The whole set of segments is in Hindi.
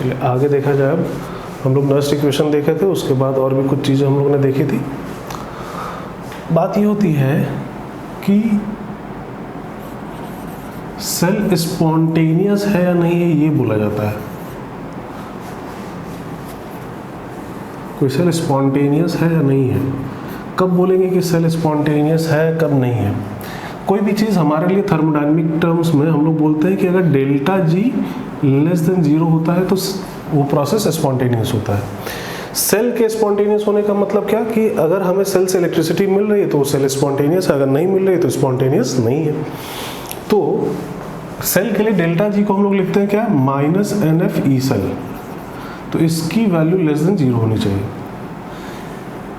चलिए आगे देखा जाए। अब हम लोग नर्स्ट इक्वेशन देखे थे, उसके बाद और भी कुछ चीज़ें हम लोगों ने देखी थी। बात ये होती है कि सेल स्पॉन्टेनियस है या नहीं है, ये बोला जाता है। कोई सेल स्पॉन्टेनियस है या नहीं है, कब बोलेंगे कि सेल स्पॉन्टेनियस है, कब नहीं है। कोई भी चीज़ हमारे लिए थर्मोडायनेमिक टर्म्स में हम लोग बोलते हैं कि अगर डेल्टा जी लेस देन 0 होता है तो वो प्रोसेस स्पॉन्टेनियस होता है। सेल के स्पॉन्टेनियस होने का मतलब क्या कि अगर हमें सेल से इलेक्ट्रिसिटी मिल रही है तो वो सेल स्पॉन्टेनियस है, अगर नहीं मिल रही है तो स्पॉन्टेनियस नहीं है। तो सेल के लिए डेल्टा जी को हम लोग लिखते हैं क्या, -NF ई सेल। तो इसकी वैल्यू लेस देन 0 होनी चाहिए।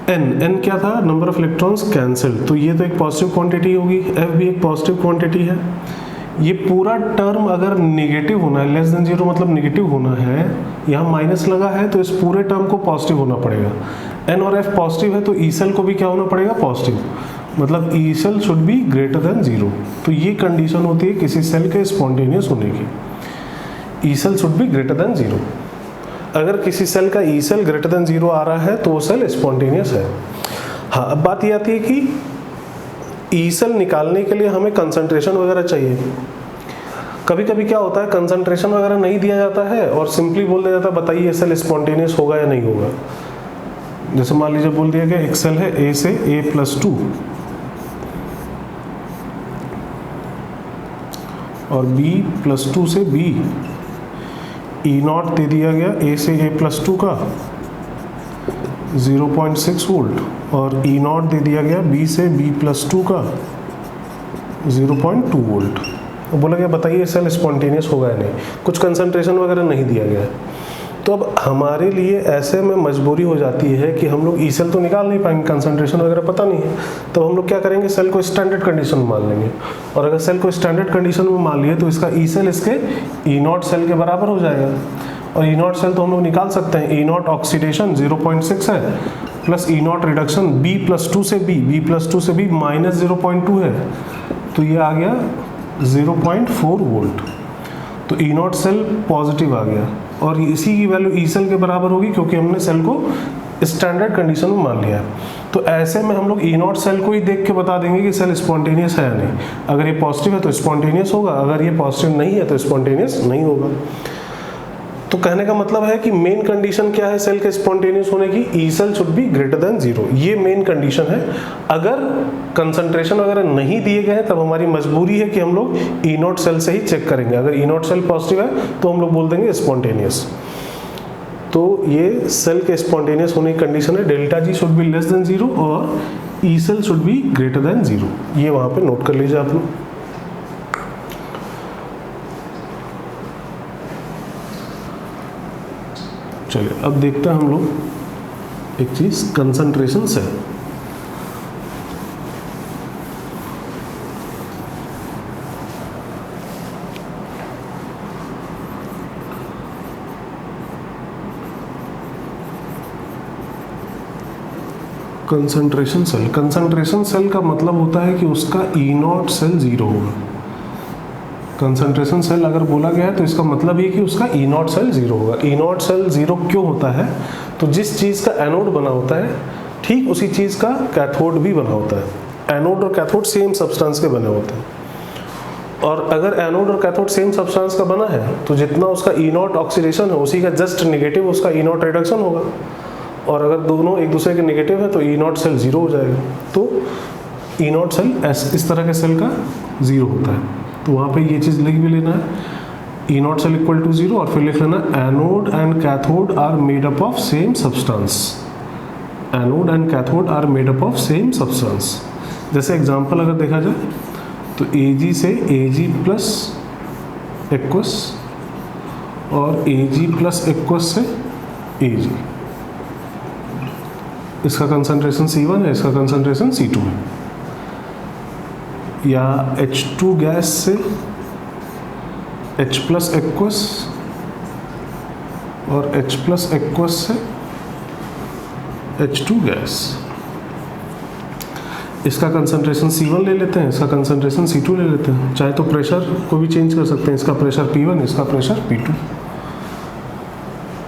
n क्या था, नंबर ऑफ इलेक्ट्रॉन्स कैंसिल, तो ये तो एक पॉजिटिव क्वांटिटी होगी, f भी एक पॉजिटिव क्वांटिटी है। ये पूरा टर्म अगर नेगेटिव होना है, लेस देन 0 मतलब नेगेटिव होना है, यहाँ माइनस लगा है तो इस पूरे टर्म को पॉजिटिव होना पड़ेगा। n और f पॉजिटिव है तो ई सेल को भी क्या होना पड़ेगा, पॉजिटिव, मतलब E cell should be greater than 0। तो ये कंडीशन होती है किसी सेल के स्पॉन्टेनियस होने की, E cell should be greater than 0। अगर किसी सेल का ई सेल ग्रेटर देन 0 आ रहा है तो वो सेल स्पॉन्टेनियस है। हाँ, अब बात ये आती है कि ई सेल निकालने के लिए हमें कंसंट्रेशन वगैरह चाहिए। कभी कभी क्या होता है, कंसंट्रेशन वगैरह नहीं दिया जाता है और सिंपली बोल दिया जाता है बताइए ये सेल स्पॉन्टेनियस होगा या नहीं होगा। जैसे मान लीजिए बोल दिया गया एक सेल है A से A+2 और B+2 से B, E0 दे दिया गया A से A+2 का 0.6 वोल्ट और E0 दे दिया गया B से B+2 का 0.2 वोल्ट। बोला गया बताइए सेल स्पॉन्टेनियस होगा या नहीं, कुछ कंसंट्रेशन वगैरह नहीं दिया गया है। तो अब हमारे लिए ऐसे में मजबूरी हो जाती है कि हम लोग ई सेल तो निकाल नहीं पाएंगे, कंसंट्रेशन वगैरह पता नहीं है, तो हम लोग क्या करेंगे, सेल को स्टैंडर्ड कंडीशन में मान लेंगे। और अगर सेल को स्टैंडर्ड कंडीशन में मान लिए तो इसका ई सेल इसके E0 सेल के बराबर हो जाएगा। और E0 सेल तो हम लोग निकाल सकते हैं, E0 ऑक्सीडेशन 0.6 है प्लस E0 रिडक्शन B+2 से B+2 से B -0.2 है, तो ये आ गया 0.4 वोल्ट। तो E0 सेल पॉजिटिव आ गया और इसी की वैल्यू ई सेल के बराबर होगी क्योंकि हमने सेल को स्टैंडर्ड कंडीशन में मान लिया है। तो ऐसे में हम लोग E0 सेल को ही देख के बता देंगे कि सेल स्पॉन्टेनियस है या नहीं। अगर ये पॉजिटिव है तो स्पॉन्टेनियस होगा, अगर ये पॉजिटिव नहीं है तो स्पॉन्टेनियस नहीं होगा। तो कहने का मतलब है कि मेन कंडीशन क्या है सेल के स्पॉन्टेनियस होने की, E cell should be greater than 0, ये मेन कंडीशन है। अगर कंसंट्रेशन वगैरह नहीं दिए गए हैं तब हमारी मजबूरी है कि हम लोग E0 सेल से ही चेक करेंगे। अगर E0 सेल पॉजिटिव है तो हम लोग बोल देंगे स्पॉन्टेनियस। तो ये सेल के स्पॉन्टेनियस होने की कंडीशन है, delta G should be less than 0 और E cell should be greater than 0। ये वहाँ पे नोट कर लीजिए आप लोग। चलिए अब देखते हैं हम लोग एक चीज, concentration cell. Concentration cell, concentration cell का मतलब होता है कि उसका E0 सेल 0 होगा। कंसंट्रेशन सेल अगर बोला गया है तो इसका मतलब ये कि उसका E0 सेल 0 होगा। E0 सेल 0 क्यों होता है, तो जिस चीज़ का एनोड बना होता है ठीक उसी चीज़ का कैथोड भी बना होता है। एनोड और कैथोड सेम सब्सटेंस के बने होते हैं और अगर एनोड और कैथोड सेम सब्सटेंस का बना है तो जितना उसका E0 ऑक्सीडेशन है उसी का जस्ट नेगेटिव उसका E0 रिडक्शन होगा। और अगर दोनों एक दूसरे के नेगेटिव है तो E0 सेल 0 हो जाएगा। तो E0 सेल इस तरह के सेल का 0 होता है। तो वहाँ पे ये चीज़ लिख भी लेना है, E0 सेल इक्वल टू 0, और फिर लिख लेना anode and cathode are made up of same substance. Anode and cathode are made up of same substance. जैसे एग्जांपल अगर देखा जाए तो Ag से Ag प्लस एक्वस और Ag प्लस एक्वस से Ag, इसका कंसंट्रेशन C1 है, इसका कंसंट्रेशन C2 है। या H2 गैस से H प्लस एक्वस और H प्लस एक्वस से H2 गैस, इसका कंसंट्रेशन C1 ले लेते हैं, इसका कंसंट्रेशन C2 ले लेते हैं। चाहे तो प्रेशर को भी चेंज कर सकते हैं, इसका प्रेशर P1, इसका प्रेशर P2।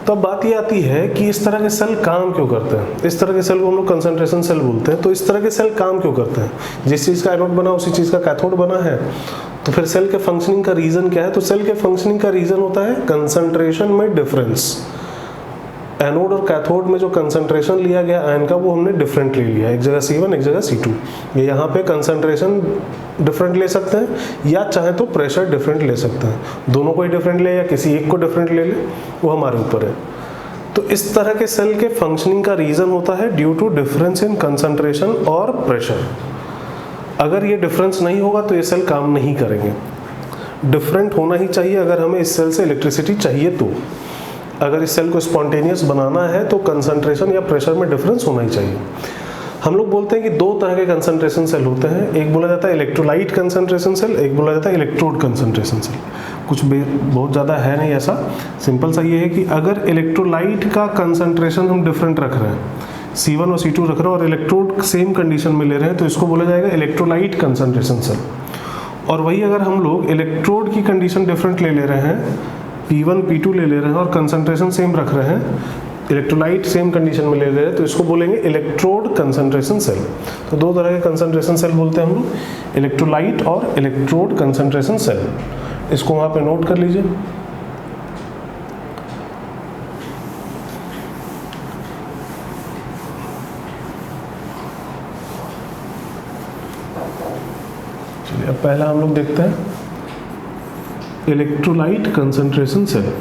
तो अब बात ये आती है कि इस तरह के सेल काम क्यों करते हैं। इस तरह के सेल को हम लोग कंसंट्रेशन सेल बोलते हैं। तो इस तरह के सेल काम क्यों करते हैं? जिस चीज़ का एनोड बना उसी चीज़ का कैथोड बना है, तो फिर सेल के फंक्शनिंग का रीज़न क्या है? तो सेल के फंक्शनिंग का रीज़न होता है कंसंट्रेशन में डिफरेंस। एनोड और कैथोड में जो कंसंट्रेशन लिया गया आयन का वो हमने डिफरेंट ले लिया, एक जगह C1 एक जगह C2। ये यहाँ पे कंसंट्रेशन डिफरेंट ले सकते हैं या चाहे तो प्रेशर डिफरेंट ले सकते हैं। दोनों को ही डिफरेंट ले या किसी एक को डिफरेंट ले ले, वो हमारे ऊपर है। तो इस तरह के सेल के फंक्शनिंग का रीज़न होता है due to difference in concentration और प्रेशर। अगर ये डिफरेंस नहीं होगा तो ये सेल काम नहीं करेंगे। डिफरेंट होना ही चाहिए अगर हमें इस सेल से इलेक्ट्रिसिटी चाहिए तो। अगर इस सेल को स्पॉन्टेनियस बनाना है तो कंसंट्रेशन या प्रेशर में डिफरेंस होना ही चाहिए। हम लोग बोलते हैं कि दो तरह के कंसंट्रेशन सेल होते हैं, एक बोला जाता है इलेक्ट्रोलाइट कंसंट्रेशन सेल, एक बोला जाता है इलेक्ट्रोड कंसंट्रेशन सेल। कुछ बहुत ज़्यादा है नहीं ऐसा, सिंपल सा ये है कि अगर इलेक्ट्रोलाइट का कंसंट्रेशन हम डिफरेंट रख रहे हैं, C1 और C2 रख रहे हैं और इलेक्ट्रोड सेम कंडीशन में ले रहे हैं, तो इसको बोला जाएगा इलेक्ट्रोलाइट कंसंट्रेशन सेल। और वही अगर हम लोग इलेक्ट्रोड की कंडीशन डिफरेंट ले रहे हैं, P1 P2 ले रहे हैं और कंसंट्रेशन सेम रख रहे हैं, इलेक्ट्रोलाइट सेम कंडीशन में ले रहे हैं, तो इसको बोलेंगे इलेक्ट्रोड कंसंट्रेशन सेल। तो दो तरह के कंसंट्रेशन सेल बोलते हैं हम लोग, इलेक्ट्रोलाइट और इलेक्ट्रोड कंसंट्रेशन सेल। इसको वहाँ पे नोट कर लीजिए। चलिए अब पहला हम लोग देखते हैं इलेक्ट्रोलाइट कंसंट्रेशन सेल।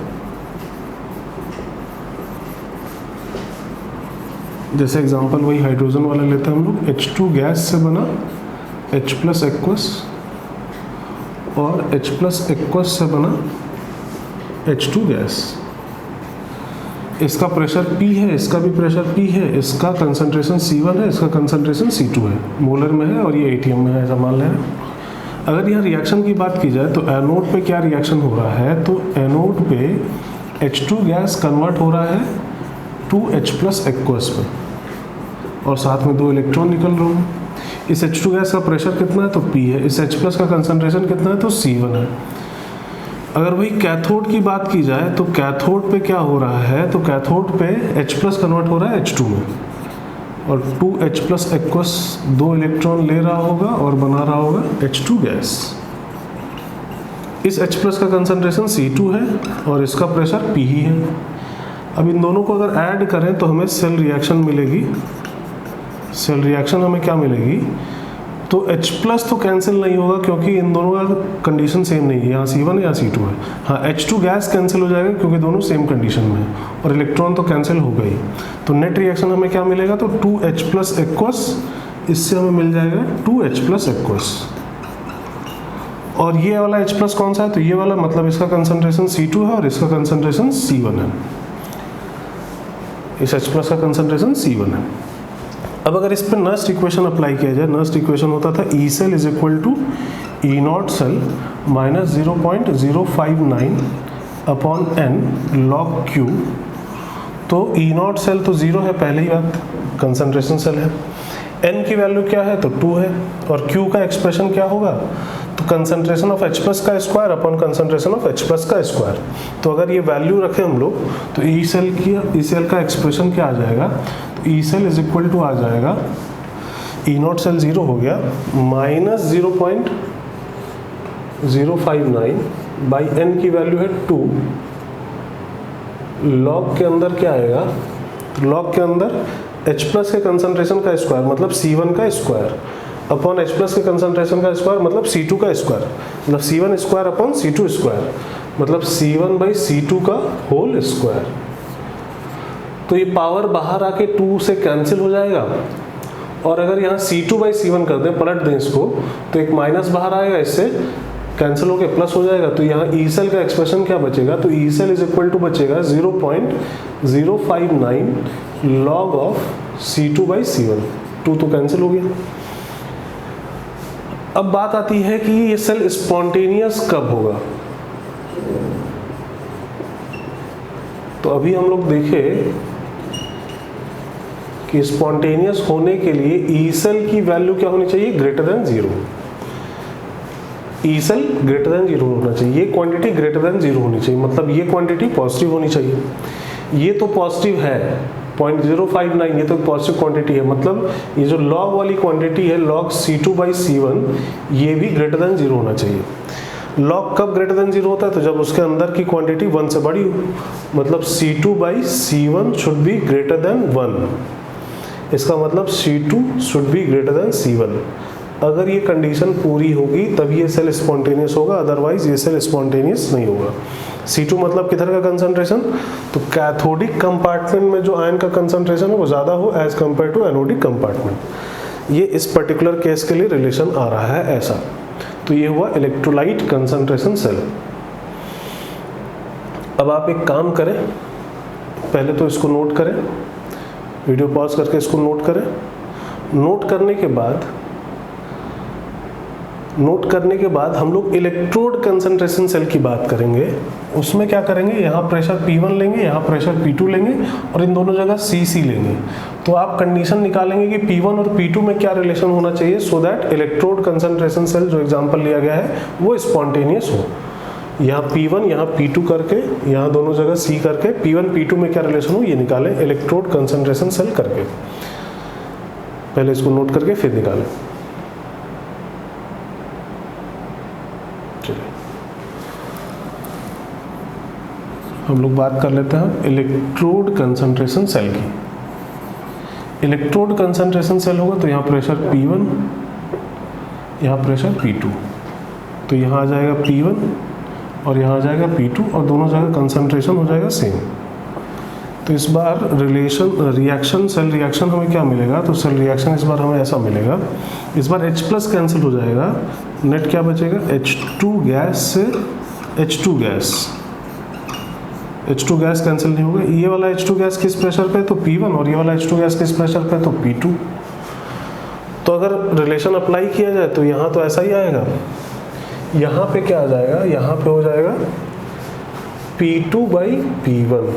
जैसे एग्जांपल वही हाइड्रोजन वाला लेते हैं हम लोग, H2 गैस से बना H प्लस एक्वस और H प्लस एक्वस से बना H2 गैस। इसका प्रेशर P है, इसका भी प्रेशर P है, इसका कंसंट्रेशन C1 है, इसका कंसंट्रेशन C2 है, मोलर में है और ये ATM में है, ऐसा मान लें। अगर यहाँ रिएक्शन की बात की जाए तो एनोड पे क्या रिएक्शन हो रहा है, तो एनोड पे H2 गैस कन्वर्ट हो रहा है टू H प्लस एक्वस पे और साथ में दो इलेक्ट्रॉन निकल रहे हैं। इस H2 गैस का प्रेशर कितना है, तो P है। इस H प्लस का कंसंट्रेशन कितना है, तो C1 है। अगर वही कैथोड की बात की जाए तो कैथोड पे क्या हो रहा है, तो कैथोड पे H प्लस कन्वर्ट हो रहा है H2 में और 2H प्लस एक्वस दो इलेक्ट्रॉन ले रहा होगा और बना रहा होगा H2 गैस। इस H प्लस का कंसंट्रेशन C2 है और इसका प्रेशर P ही है। अब इन दोनों को अगर ऐड करें तो हमें सेल रिएक्शन मिलेगी। सेल रिएक्शन हमें क्या मिलेगी, तो H प्लस तो कैंसिल नहीं होगा क्योंकि इन दोनों का कंडीशन सेम नहीं है, यहाँ C1 है यहाँ C2 है। हाँ, H2 गैस कैंसिल हो जाएगा क्योंकि दोनों सेम कंडीशन में है और इलेक्ट्रॉन तो कैंसिल हो गई। तो नेट रिएक्शन हमें क्या मिलेगा, तो 2H प्लस एक्वस, इससे हमें मिल जाएगा 2H प्लस एक्वस। और ये वाला H प्लस कौन सा है, तो ये वाला, मतलब इसका कंसंट्रेशन C2 है और इसका कंसंट्रेशन C1 है। इस H प्लस का कंसंट्रेशन C1 है। अब अगर इस पर नर्स्ट इक्वेशन अप्लाई किया जाए, नर्स्ट इक्वेशन होता था E cell is equal to E naught cell minus 0.059 upon n log Q। तो E नॉट सेल तो 0 है, पहले ही बात, कंसंट्रेशन सेल है। n की वैल्यू क्या है, तो 2 है और Q का एक्सप्रेशन क्या होगा, तो कंसंट्रेशन ऑफ H प्लस का square upon concentration of H plus का स्क्वायर। तो अगर ये वैल्यू रखें हम लोग तो ई सेल का एक्सप्रेशन क्या आ जाएगा, तो E cell is equal to आ जाएगा, ई नॉट सेल 0 हो गया माइनस 0.059 बाई n की वैल्यू है 2, लॉग के अंदर क्या आएगा, तो लॉग के अंदर H प्लस के कंसंट्रेशन का स्क्वायर मतलब C1 का स्क्वायर अपॉन H प्लस के कंसंट्रेशन का स्क्वायर मतलब C2 का स्क्वायर, मतलब C1 square upon C2 square मतलब C1 बाई C2 का होल स्क्वायर। तो ये पावर बाहर आके 2 से कैंसिल हो जाएगा और अगर यहाँ C2 बाई C1 कर दें, पलट दें इसको, तो एक माइनस बाहर आएगा, इससे कैंसिल होके प्लस हो जाएगा। तो यहाँ ई सेल का एक्सप्रेशन क्या बचेगा, तो E cell is equal to बचेगा 0.059 log of C2 by C1। 2 तो कैंसिल हो गया। अब बात आती है कि ये सेल स्पॉन्टेनियस कब होगा। तो अभी हम लोग देखें कि स्पॉन्टेनियस होने के लिए ई सेल की वैल्यू क्या होनी चाहिए, greater than 0। E cell greater than 0 होना चाहिए, ये क्वांटिटी ग्रेटर देन 0 होनी चाहिए, मतलब ये क्वांटिटी पॉजिटिव होनी चाहिए। ये तो पॉजिटिव है 0.059, ये तो पॉजिटिव क्वांटिटी है, मतलब ये जो लॉग वाली क्वांटिटी है log C2/C1 ये भी ग्रेटर देन 0 होना चाहिए। लॉग कब ग्रेटर देन 0 होता है? तो जब उसके अंदर की क्वांटिटी 1 से बड़ी हो, मतलब C2/C1 should be greater then 1। इसका मतलब C2 should be greater then C1। अगर ये कंडीशन पूरी होगी तब ये सेल स्पॉन्टेनियस होगा, अदरवाइज ये सेल स्पॉन्टेनियस नहीं होगा। C2 मतलब किधर का कंसंट्रेशन? तो कैथोडिक कंपार्टमेंट में जो आयन का कंसंट्रेशन है वो ज़्यादा हो as compare to anodic compartment. ये इस पर्टिकुलर केस के लिए रिलेशन आ रहा है ऐसा। तो ये हुआ इलेक्ट्रोलाइट कंसंट्रेशन सेल। अब आप एक काम करें, पहले तो इसको नोट करें, वीडियो पॉज करके इसको नोट करें। नोट करने के बाद हम लोग इलेक्ट्रोड कंसंट्रेशन सेल की बात करेंगे। उसमें क्या करेंगे, यहाँ प्रेशर P1 लेंगे, यहाँ प्रेशर P2 लेंगे और इन दोनों जगह CC लेंगे। तो आप कंडीशन निकालेंगे कि P1 और P2 में क्या रिलेशन होना चाहिए so that electrode concentration cell जो एग्जाम्पल लिया गया है वो स्पॉन्टेनियस हो। यहाँ P1 यहाँ P2 करके, यहाँ दोनों जगह C करके P1 P2 में क्या रिलेशन हो ये निकालें इलेक्ट्रोड कंसंट्रेशन सेल करके। पहले इसको नोट करके फिर निकालें। चलिए हम लोग बात कर लेते हैं इलेक्ट्रोड कंसंट्रेशन सेल की। इलेक्ट्रोड कंसंट्रेशन सेल होगा तो यहाँ प्रेशर P1, यहाँ प्रेशर P2, तो यहाँ आ जाएगा P1 और यहाँ आ जाएगा P2 और दोनों जगह कंसंट्रेशन हो जाएगा सेम। तो इस बार सेल रिएक्शन हमें क्या मिलेगा? तो सेल रिएक्शन इस बार हमें ऐसा मिलेगा, इस बार H+ कैंसिल हो जाएगा, नेट क्या बचेगा? H2 गैस से H2 gas, H2 gas cancel नहीं होगा। ये वाला H2 गैस किस प्रेशर पे? तो P1 और ये वाला H2 गैस किस प्रेशर पे? तो P2। तो अगर रिलेशन अप्लाई किया जाए तो यहाँ तो ऐसा ही आएगा, यहाँ पे क्या आ जाएगा? यहाँ पे हो जाएगा P2/P1,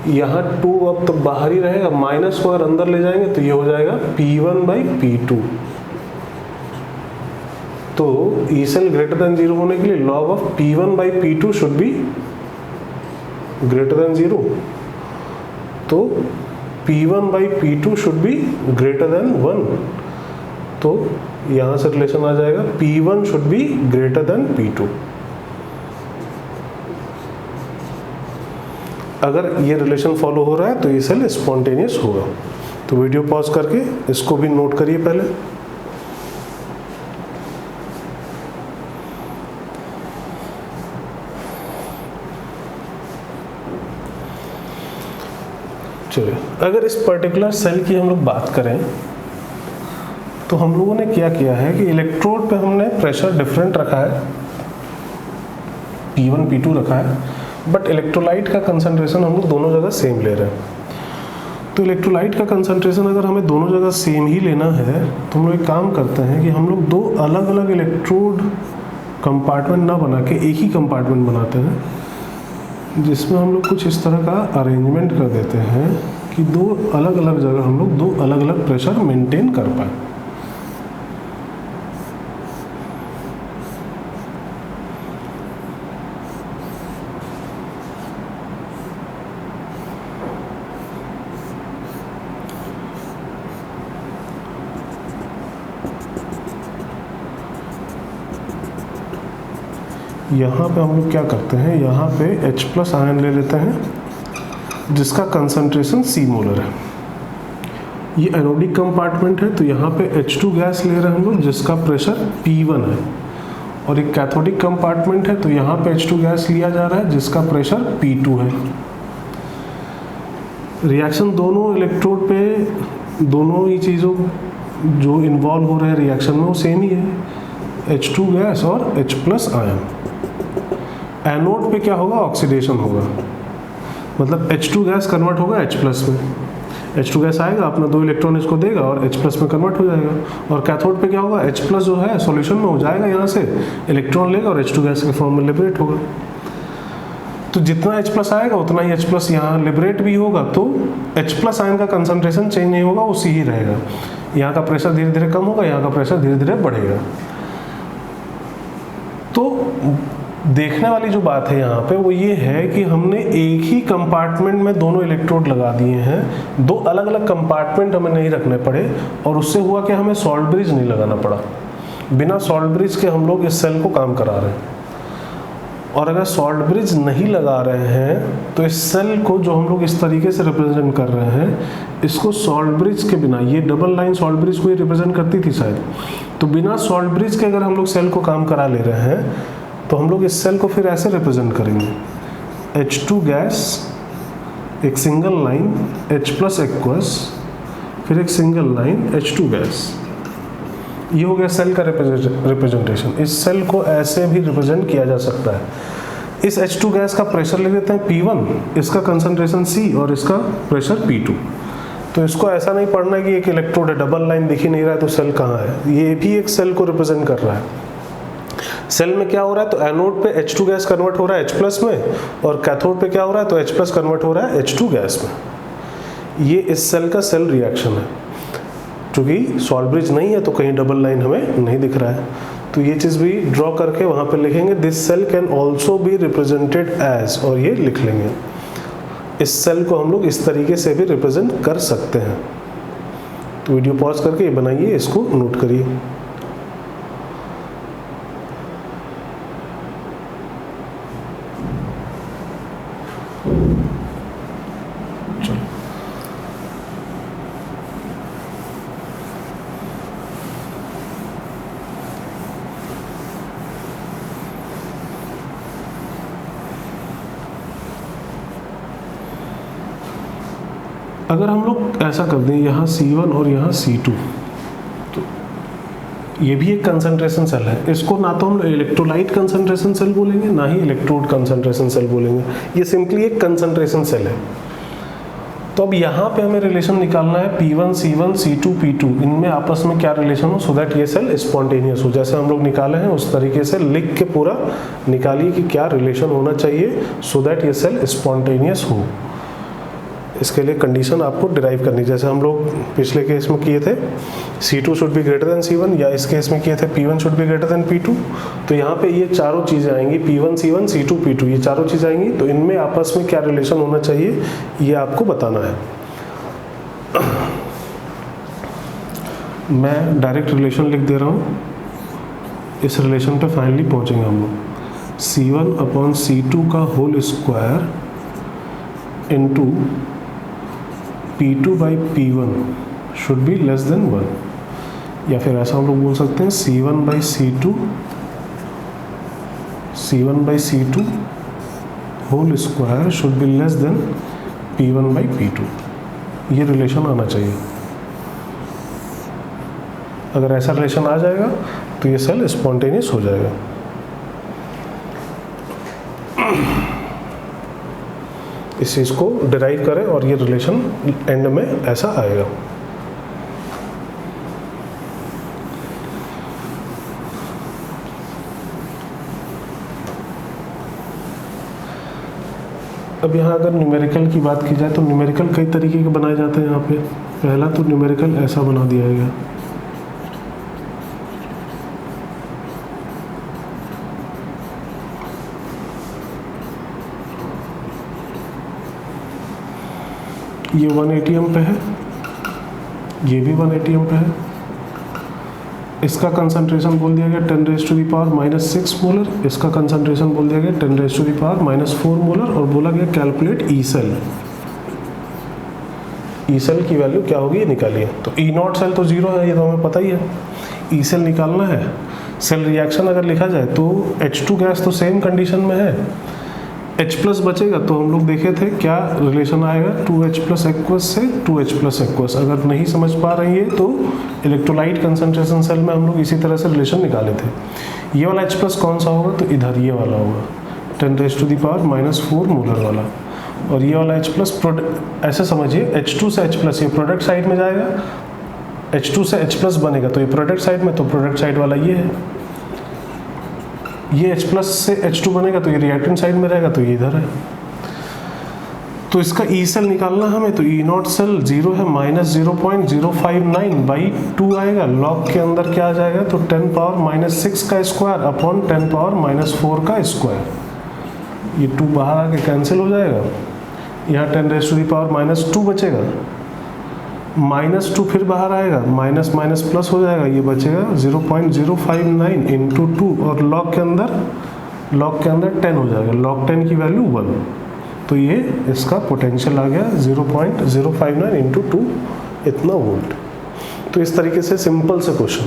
यहाँ 2 अब तो बाहर ही रहेगा, माइनस को अगर अंदर ले जाएंगे तो ये हो जाएगा P1/P2। तो ई सेल ग्रेटर देन 0 होने के लिए log of P1/P2 should be greater than 0। तो P1/P2 should be greater then 1। तो यहाँ से रिलेशन आ जाएगा P1 should be greater then P2। अगर ये रिलेशन फॉलो हो रहा है तो ये सेल स्पॉन्टेनियस होगा। तो वीडियो पॉज करके इसको भी नोट करिए पहले। चलिए अगर इस पर्टिकुलर सेल की हम लोग बात करें तो हम लोगों ने क्या किया है कि इलेक्ट्रोड पे हमने प्रेशर डिफरेंट रखा है, P1 P2 रखा है, बट इलेक्ट्रोलाइट का कंसंट्रेशन हम लोग दोनों जगह सेम ले रहे हैं। तो इलेक्ट्रोलाइट का कंसंट्रेशन अगर हमें दोनों जगह सेम ही लेना है तो हम लोग एक काम करते हैं कि हम लोग 2 अलग अलग इलेक्ट्रोड कंपार्टमेंट ना बना के एक ही कंपार्टमेंट बनाते हैं, जिसमें हम लोग कुछ इस तरह का अरेंजमेंट कर देते हैं कि 2 अलग अलग जगह हम लोग 2 अलग अलग प्रेशर मेंटेन कर पाए। यहाँ पे हम लोग क्या करते हैं, यहाँ पे H+ आयन ले लेते हैं जिसका कंसंट्रेशन C मोलर है। ये एनोडिक कंपार्टमेंट है तो यहाँ पे H2 गैस ले रहे हैं हम लोग जिसका प्रेशर P1 है, और एक कैथोडिक कंपार्टमेंट है तो यहाँ पे H2 गैस लिया जा रहा है जिसका प्रेशर P2 है। रिएक्शन दोनों इलेक्ट्रोड पे, दोनों ही चीज़ों जो इन्वॉल्व हो रहे हैं रिएक्शन में वो सेम ही है, H2 गैस और H+ आयन। एनोड पे क्या होगा? ऑक्सीडेशन होगा, मतलब H2 गैस कन्वर्ट होगा H+ में, H2 गैस आएगा अपना 2 इलेक्ट्रॉन इसको देगा और H+ में कन्वर्ट हो जाएगा। और कैथोड पे क्या होगा? H+ जो है सॉल्यूशन में हो जाएगा, यहाँ से इलेक्ट्रॉन लेगा और H2 गैस के फॉर्म में लिबरेट होगा। तो जितना H+ आएगा उतना ही H+ यहाँ लिबरेट भी होगा, तो H+ आयन का कंसंट्रेशन चेंज नहीं होगा, उसी ही रहेगा। यहाँ का प्रेशर धीरे धीरे कम होगा, यहाँ का प्रेशर धीरे धीरे बढ़ेगा। तो देखने वाली जो बात है यहाँ पे वो ये है कि हमने एक ही कंपार्टमेंट में दोनों इलेक्ट्रोड लगा दिए हैं, दो अलग अलग कंपार्टमेंट हमें नहीं रखने पड़े, और उससे हुआ कि हमें सॉल्ट ब्रिज नहीं लगाना पड़ा। बिना सॉल्ट ब्रिज के हम लोग इस सेल को काम करा रहे हैं। और अगर सॉल्ट ब्रिज नहीं लगा रहे हैं तो इस सेल को जो हम लोग इस तरीके से रिप्रेजेंट कर रहे हैं, इसको सॉल्ट ब्रिज के बिना, ये डबल लाइन सॉल्ट ब्रिज को ही रिप्रेजेंट करती थी शायद, तो बिना सॉल्ट ब्रिज के अगर हम लोग सेल को काम करा ले रहे हैं तो हम लोग इस सेल को फिर ऐसे रिप्रेजेंट करेंगे, H2 गैस, एक single line H plus aqueous, फिर एक सिंगल लाइन H2 गैस। ये हो गया सेल का रिप्रेजेंटेशन। इस सेल को ऐसे भी रिप्रेजेंट किया जा सकता है। इस H2 गैस का प्रेशर ले लेते हैं P1, इसका कंसंट्रेशन C और इसका प्रेशर P2। तो इसको ऐसा नहीं पढ़ना है कि एक इलेक्ट्रोड है, डबल लाइन दिख ही नहीं रहा है तो सेल कहाँ है, ये भी एक सेल को रिप्रेजेंट कर रहा है। सेल में क्या हो रहा है, तो एनोड पे H2 गैस कन्वर्ट हो रहा है H प्लस में, और कैथोड पे क्या हो रहा है, तो H प्लस कन्वर्ट हो रहा है H2 गैस में। ये इस सेल का सेल रिएक्शन है। क्योंकि सॉल्ट ब्रिज नहीं है तो कहीं डबल लाइन हमें नहीं दिख रहा है, तो ये चीज़ भी ड्रॉ करके वहाँ पे लिखेंगे, this cell can also be represented as, और ये लिख लेंगे। इस सेल को हम लोग इस तरीके से भी रिप्रेजेंट कर सकते हैं। तो वीडियो पॉज करके ये बनाइए, इसको नोट करिए। अगर हम लोग ऐसा कर दें, यहाँ C1 और यहाँ C2, तो ये भी एक कंसंट्रेशन सेल है। इसको ना तो हम इलेक्ट्रोलाइट कंसंट्रेशन सेल बोलेंगे, ना ही इलेक्ट्रोड कंसंट्रेशन सेल बोलेंगे, ये सिंपली एक कंसंट्रेशन सेल है। तो अब यहाँ पे हमें रिलेशन निकालना है P1 C1 C2 P2, इनमें आपस में क्या रिलेशन हो, सो दैट ये सेल स्पॉन्टेनियस हो। जैसे हम लोग निकाले हैं उस तरीके से लिख के पूरा निकालिए कि क्या रिलेशन होना चाहिए, सो दैट ये सेल स्पॉन्टेनियस हो। इसके लिए कंडीशन आपको डिराइव करनी, जैसे हम लोग पिछले केस में किए थे C2 should be greater then C1, या इस केस में किए थे P1 should be greater then P2। तो यहाँ पे ये चारों चीज़ें आएंगी, P1 C1 C2 P2, ये चारों चीज़ें आएंगी। तो इनमें आपस में क्या रिलेशन होना चाहिए ये आपको बताना है। मैं डायरेक्ट रिलेशन लिख दे रहा हूँ, इस रिलेशन पे फाइनली पहुँचेंगे हम लोग। C1 अपॉन C2 का whole square into P2 by P1 should be less than 1, या फिर ऐसा हम लोग बोल सकते हैं C1 by C2 whole square should be less than P1 by P2। ये रिलेशन आना चाहिए। अगर ऐसा रिलेशन आ जाएगा तो ये सेल स्पॉन्टेनियस हो जाएगा। इस चीज़ को डिराइव करें और ये रिलेशन एंड में ऐसा आएगा। अब यहाँ अगर न्यूमेरिकल की बात की जाए तो न्यूमेरिकल कई तरीके के बनाए जाते हैं। यहाँ पे पहला तो न्यूमेरिकल ऐसा बना दिया गया, ये 1 ATM पे है, ये भी 1 ATM पे है। इसका कंसंट्रेशन बोल दिया गया 10 raise to the power -6 molar, इसका कंसंट्रेशन बोल दिया गया 10 raise to the power -4 molar, और बोला गया calculate E cell. E cell की वैल्यू क्या होगी ये निकालिए। तो ई नॉट सेल तो 0 है, ये तो हमें पता ही है। ई सेल निकालना है। सेल रिएक्शन अगर लिखा जाए तो H2 गैस तो सेम कंडीशन में है, H प्लस बचेगा। तो हम लोग देखे थे क्या रिलेशन आएगा 2H प्लस एक्वस से 2H प्लस एक्वस। अगर नहीं समझ पा रही है तो इलेक्ट्रोलाइट कंसंट्रेशन सेल में हम लोग इसी तरह से रिलेशन निकाले थे। ये वाला H प्लस कौन सा होगा, तो इधर ये वाला होगा 10 raise to the power -4 molar वाला। और ये वाला H प्लस ऐसे समझिए H2 से H प्लस ये प्रोडक्ट साइड में जाएगा, H2 से H प्लस बनेगा तो ये प्रोडक्ट साइड में, तो प्रोडक्ट साइड वाला ये है। ये H प्लस से H2 बनेगा तो ये रिएक्टेंट साइड में रहेगा, तो ये इधर है। तो इसका ई सेल निकालना हमें, तो ई नॉट सेल 0 है, माइनस 0.059/2 आएगा। लॉग के अंदर क्या आ जाएगा, तो 10 पावर माइनस 6 का स्क्वायर अपॉन 10 पावर माइनस 4 का स्क्वायर। ये 2 बाहर आके कैंसिल हो जाएगा, यहाँ 10⁻⁻² बचेगा, -2 फिर बाहर आएगा, माइनस माइनस प्लस हो जाएगा, ये बचेगा 0.059 इंटू 2, और लॉग के अंदर 10 हो जाएगा, लॉग 10 की वैल्यू 1। तो ये इसका पोटेंशियल आ गया 0.059 इंटू 2 इतना वोल्ट। तो इस तरीके से सिंपल से क्वेश्चन,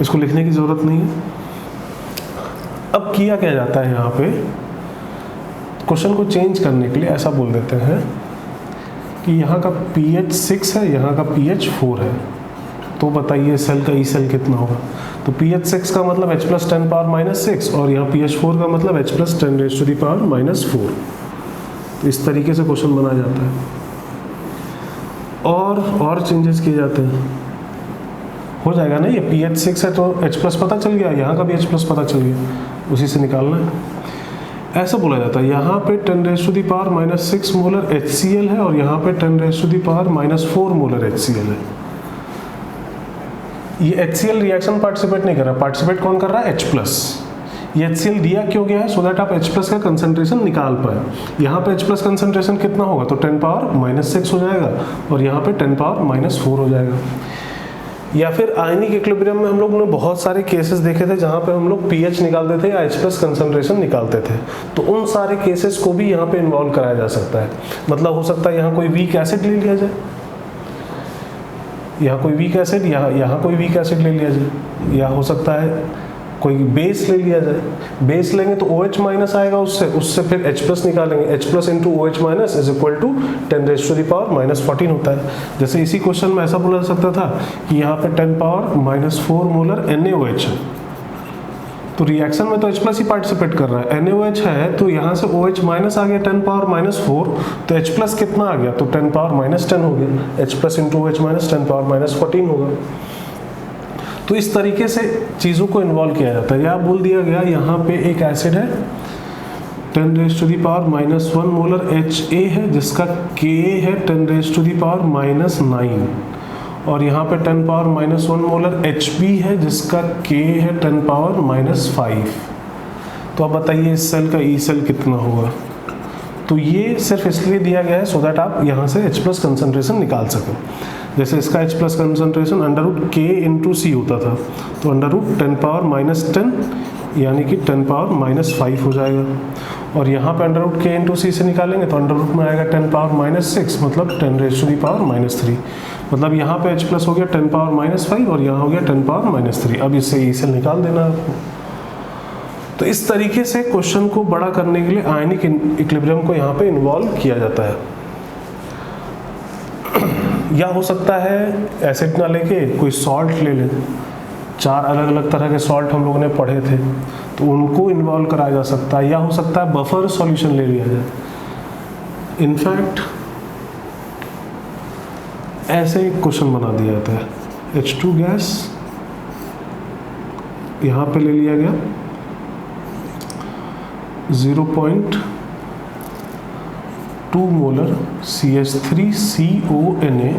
इसको लिखने की ज़रूरत नहीं है। अब किया क्या जाता है यहाँ पे, क्वेश्चन को चेंज करने के लिए ऐसा बोल देते हैं कि यहाँ का pH 6 है, यहाँ का pH 4 है, तो बताइए सेल का ई सेल कितना होगा। तो pH 6 का मतलब H + 10⁻⁻⁶, और यहाँ pH 4 का मतलब H + 10⁻⁻⁴। तो इस तरीके से क्वेश्चन बनाया जाता है, और चेंजेस किए जाते हैं, हो जाएगा ना। ये pH 6 है तो H+ पता चल गया, यहाँ का भी H+ पता चल गया, उसी से निकालना है। ऐसा बोला जाता है, यहाँ पे 10⁻⁻⁶ मोलर HCl है, और यहाँ पे 10⁻⁻⁴ मोलर HCl है। ये HCl रिएक्शन पार्टिसिपेट नहीं कर रहा, पार्टिसिपेट कौन कर रहा है, H+। ये HCl दिया क्यों गया है, सो दैट आप H+ का कंसंट्रेशन निकाल पाए। यहाँ पे H+ कंसंट्रेशन कितना होगा, तो 10⁻⁻⁶ हो जाएगा, और यहाँ पे 10⁻⁻⁴ हो जाएगा। या फिर आयनिक इक्विलिब्रियम में हम लोग ने बहुत सारे केसेस देखे थे जहाँ पे हम लोग pH निकालते थे या H+ कंसंट्रेशन निकालते थे, तो उन सारे केसेस को भी यहाँ पे इन्वॉल्व कराया जा सकता है। मतलब हो सकता है यहाँ कोई वीक एसिड ले लिया जाए, यहाँ कोई वीक एसिड, यहाँ कोई वीक एसिड ले लिया जाए, या हो सकता है कोई बेस ले लिया जाए। बेस लेंगे तो OH- आएगा, उससे फिर H+ निकालेंगे, H+ into OH- is equal to 10⁻⁻14 होता है। जैसे इसी क्वेश्चन में ऐसा बोला जा सकता था कि यहाँ पे 10⁻⁻⁴ मोलर NaOH है, तो रिएक्शन में तो H+ ही पार्टिसिपेट कर रहा है, NaOH है, तो यहाँ से OH- आ गया 10⁻⁴, तो H+ कितना आ गया, तो 10⁻⁻10 हो गया, H+ इंटू OH- 10⁻⁻14 होगा। तो इस तरीके से चीज़ों को इन्वॉल्व किया जाता है। या बोल दिया गया यहाँ पे एक एसिड है 10⁻⁻1 मोलर HA है, जिसका Ka है 10⁻⁻9, और यहाँ पे 10⁻⁻1 मोलर HB है, जिसका K है 10⁻⁻5। तो अब बताइए इस सेल का ई सेल कितना होगा। तो ये सिर्फ इसलिए दिया गया है सो दैट आप यहाँ से H+ कंसंट्रेशन निकाल सकें। जैसे इसका H+ कंसंट्रेशन √K × C होता था, तो √10⁻⁻10 यानी कि 10⁻⁻5 हो जाएगा, और यहाँ पे √K × C से निकालेंगे तो अंडर में आएगा 10⁻⁻6, मतलब 10⁻⁻3। मतलब यहाँ पे H+ हो गया 10⁻⁻5 और यहाँ हो गया 10⁻⁻3। अब इससे ई सेल निकाल देना आपको। तो इस तरीके से क्वेश्चन को बड़ा करने के लिए आयनिक इक्विलिब्रियम को यहाँ पे इन्वॉल्व किया जाता है। या हो सकता है एसिड ना लेके कोई सॉल्ट ले लें, 4 अलग अलग तरह के सॉल्ट हम लोगों ने पढ़े थे, तो उनको इन्वॉल्व कराया जा सकता है। या हो सकता है बफर सॉल्यूशन ले लिया जाए। इनफैक्ट ऐसे एक क्वेश्चन बना दिया जाता है, H2 गैस यहाँ पे ले लिया गया 0.2 मोलर CH3CONA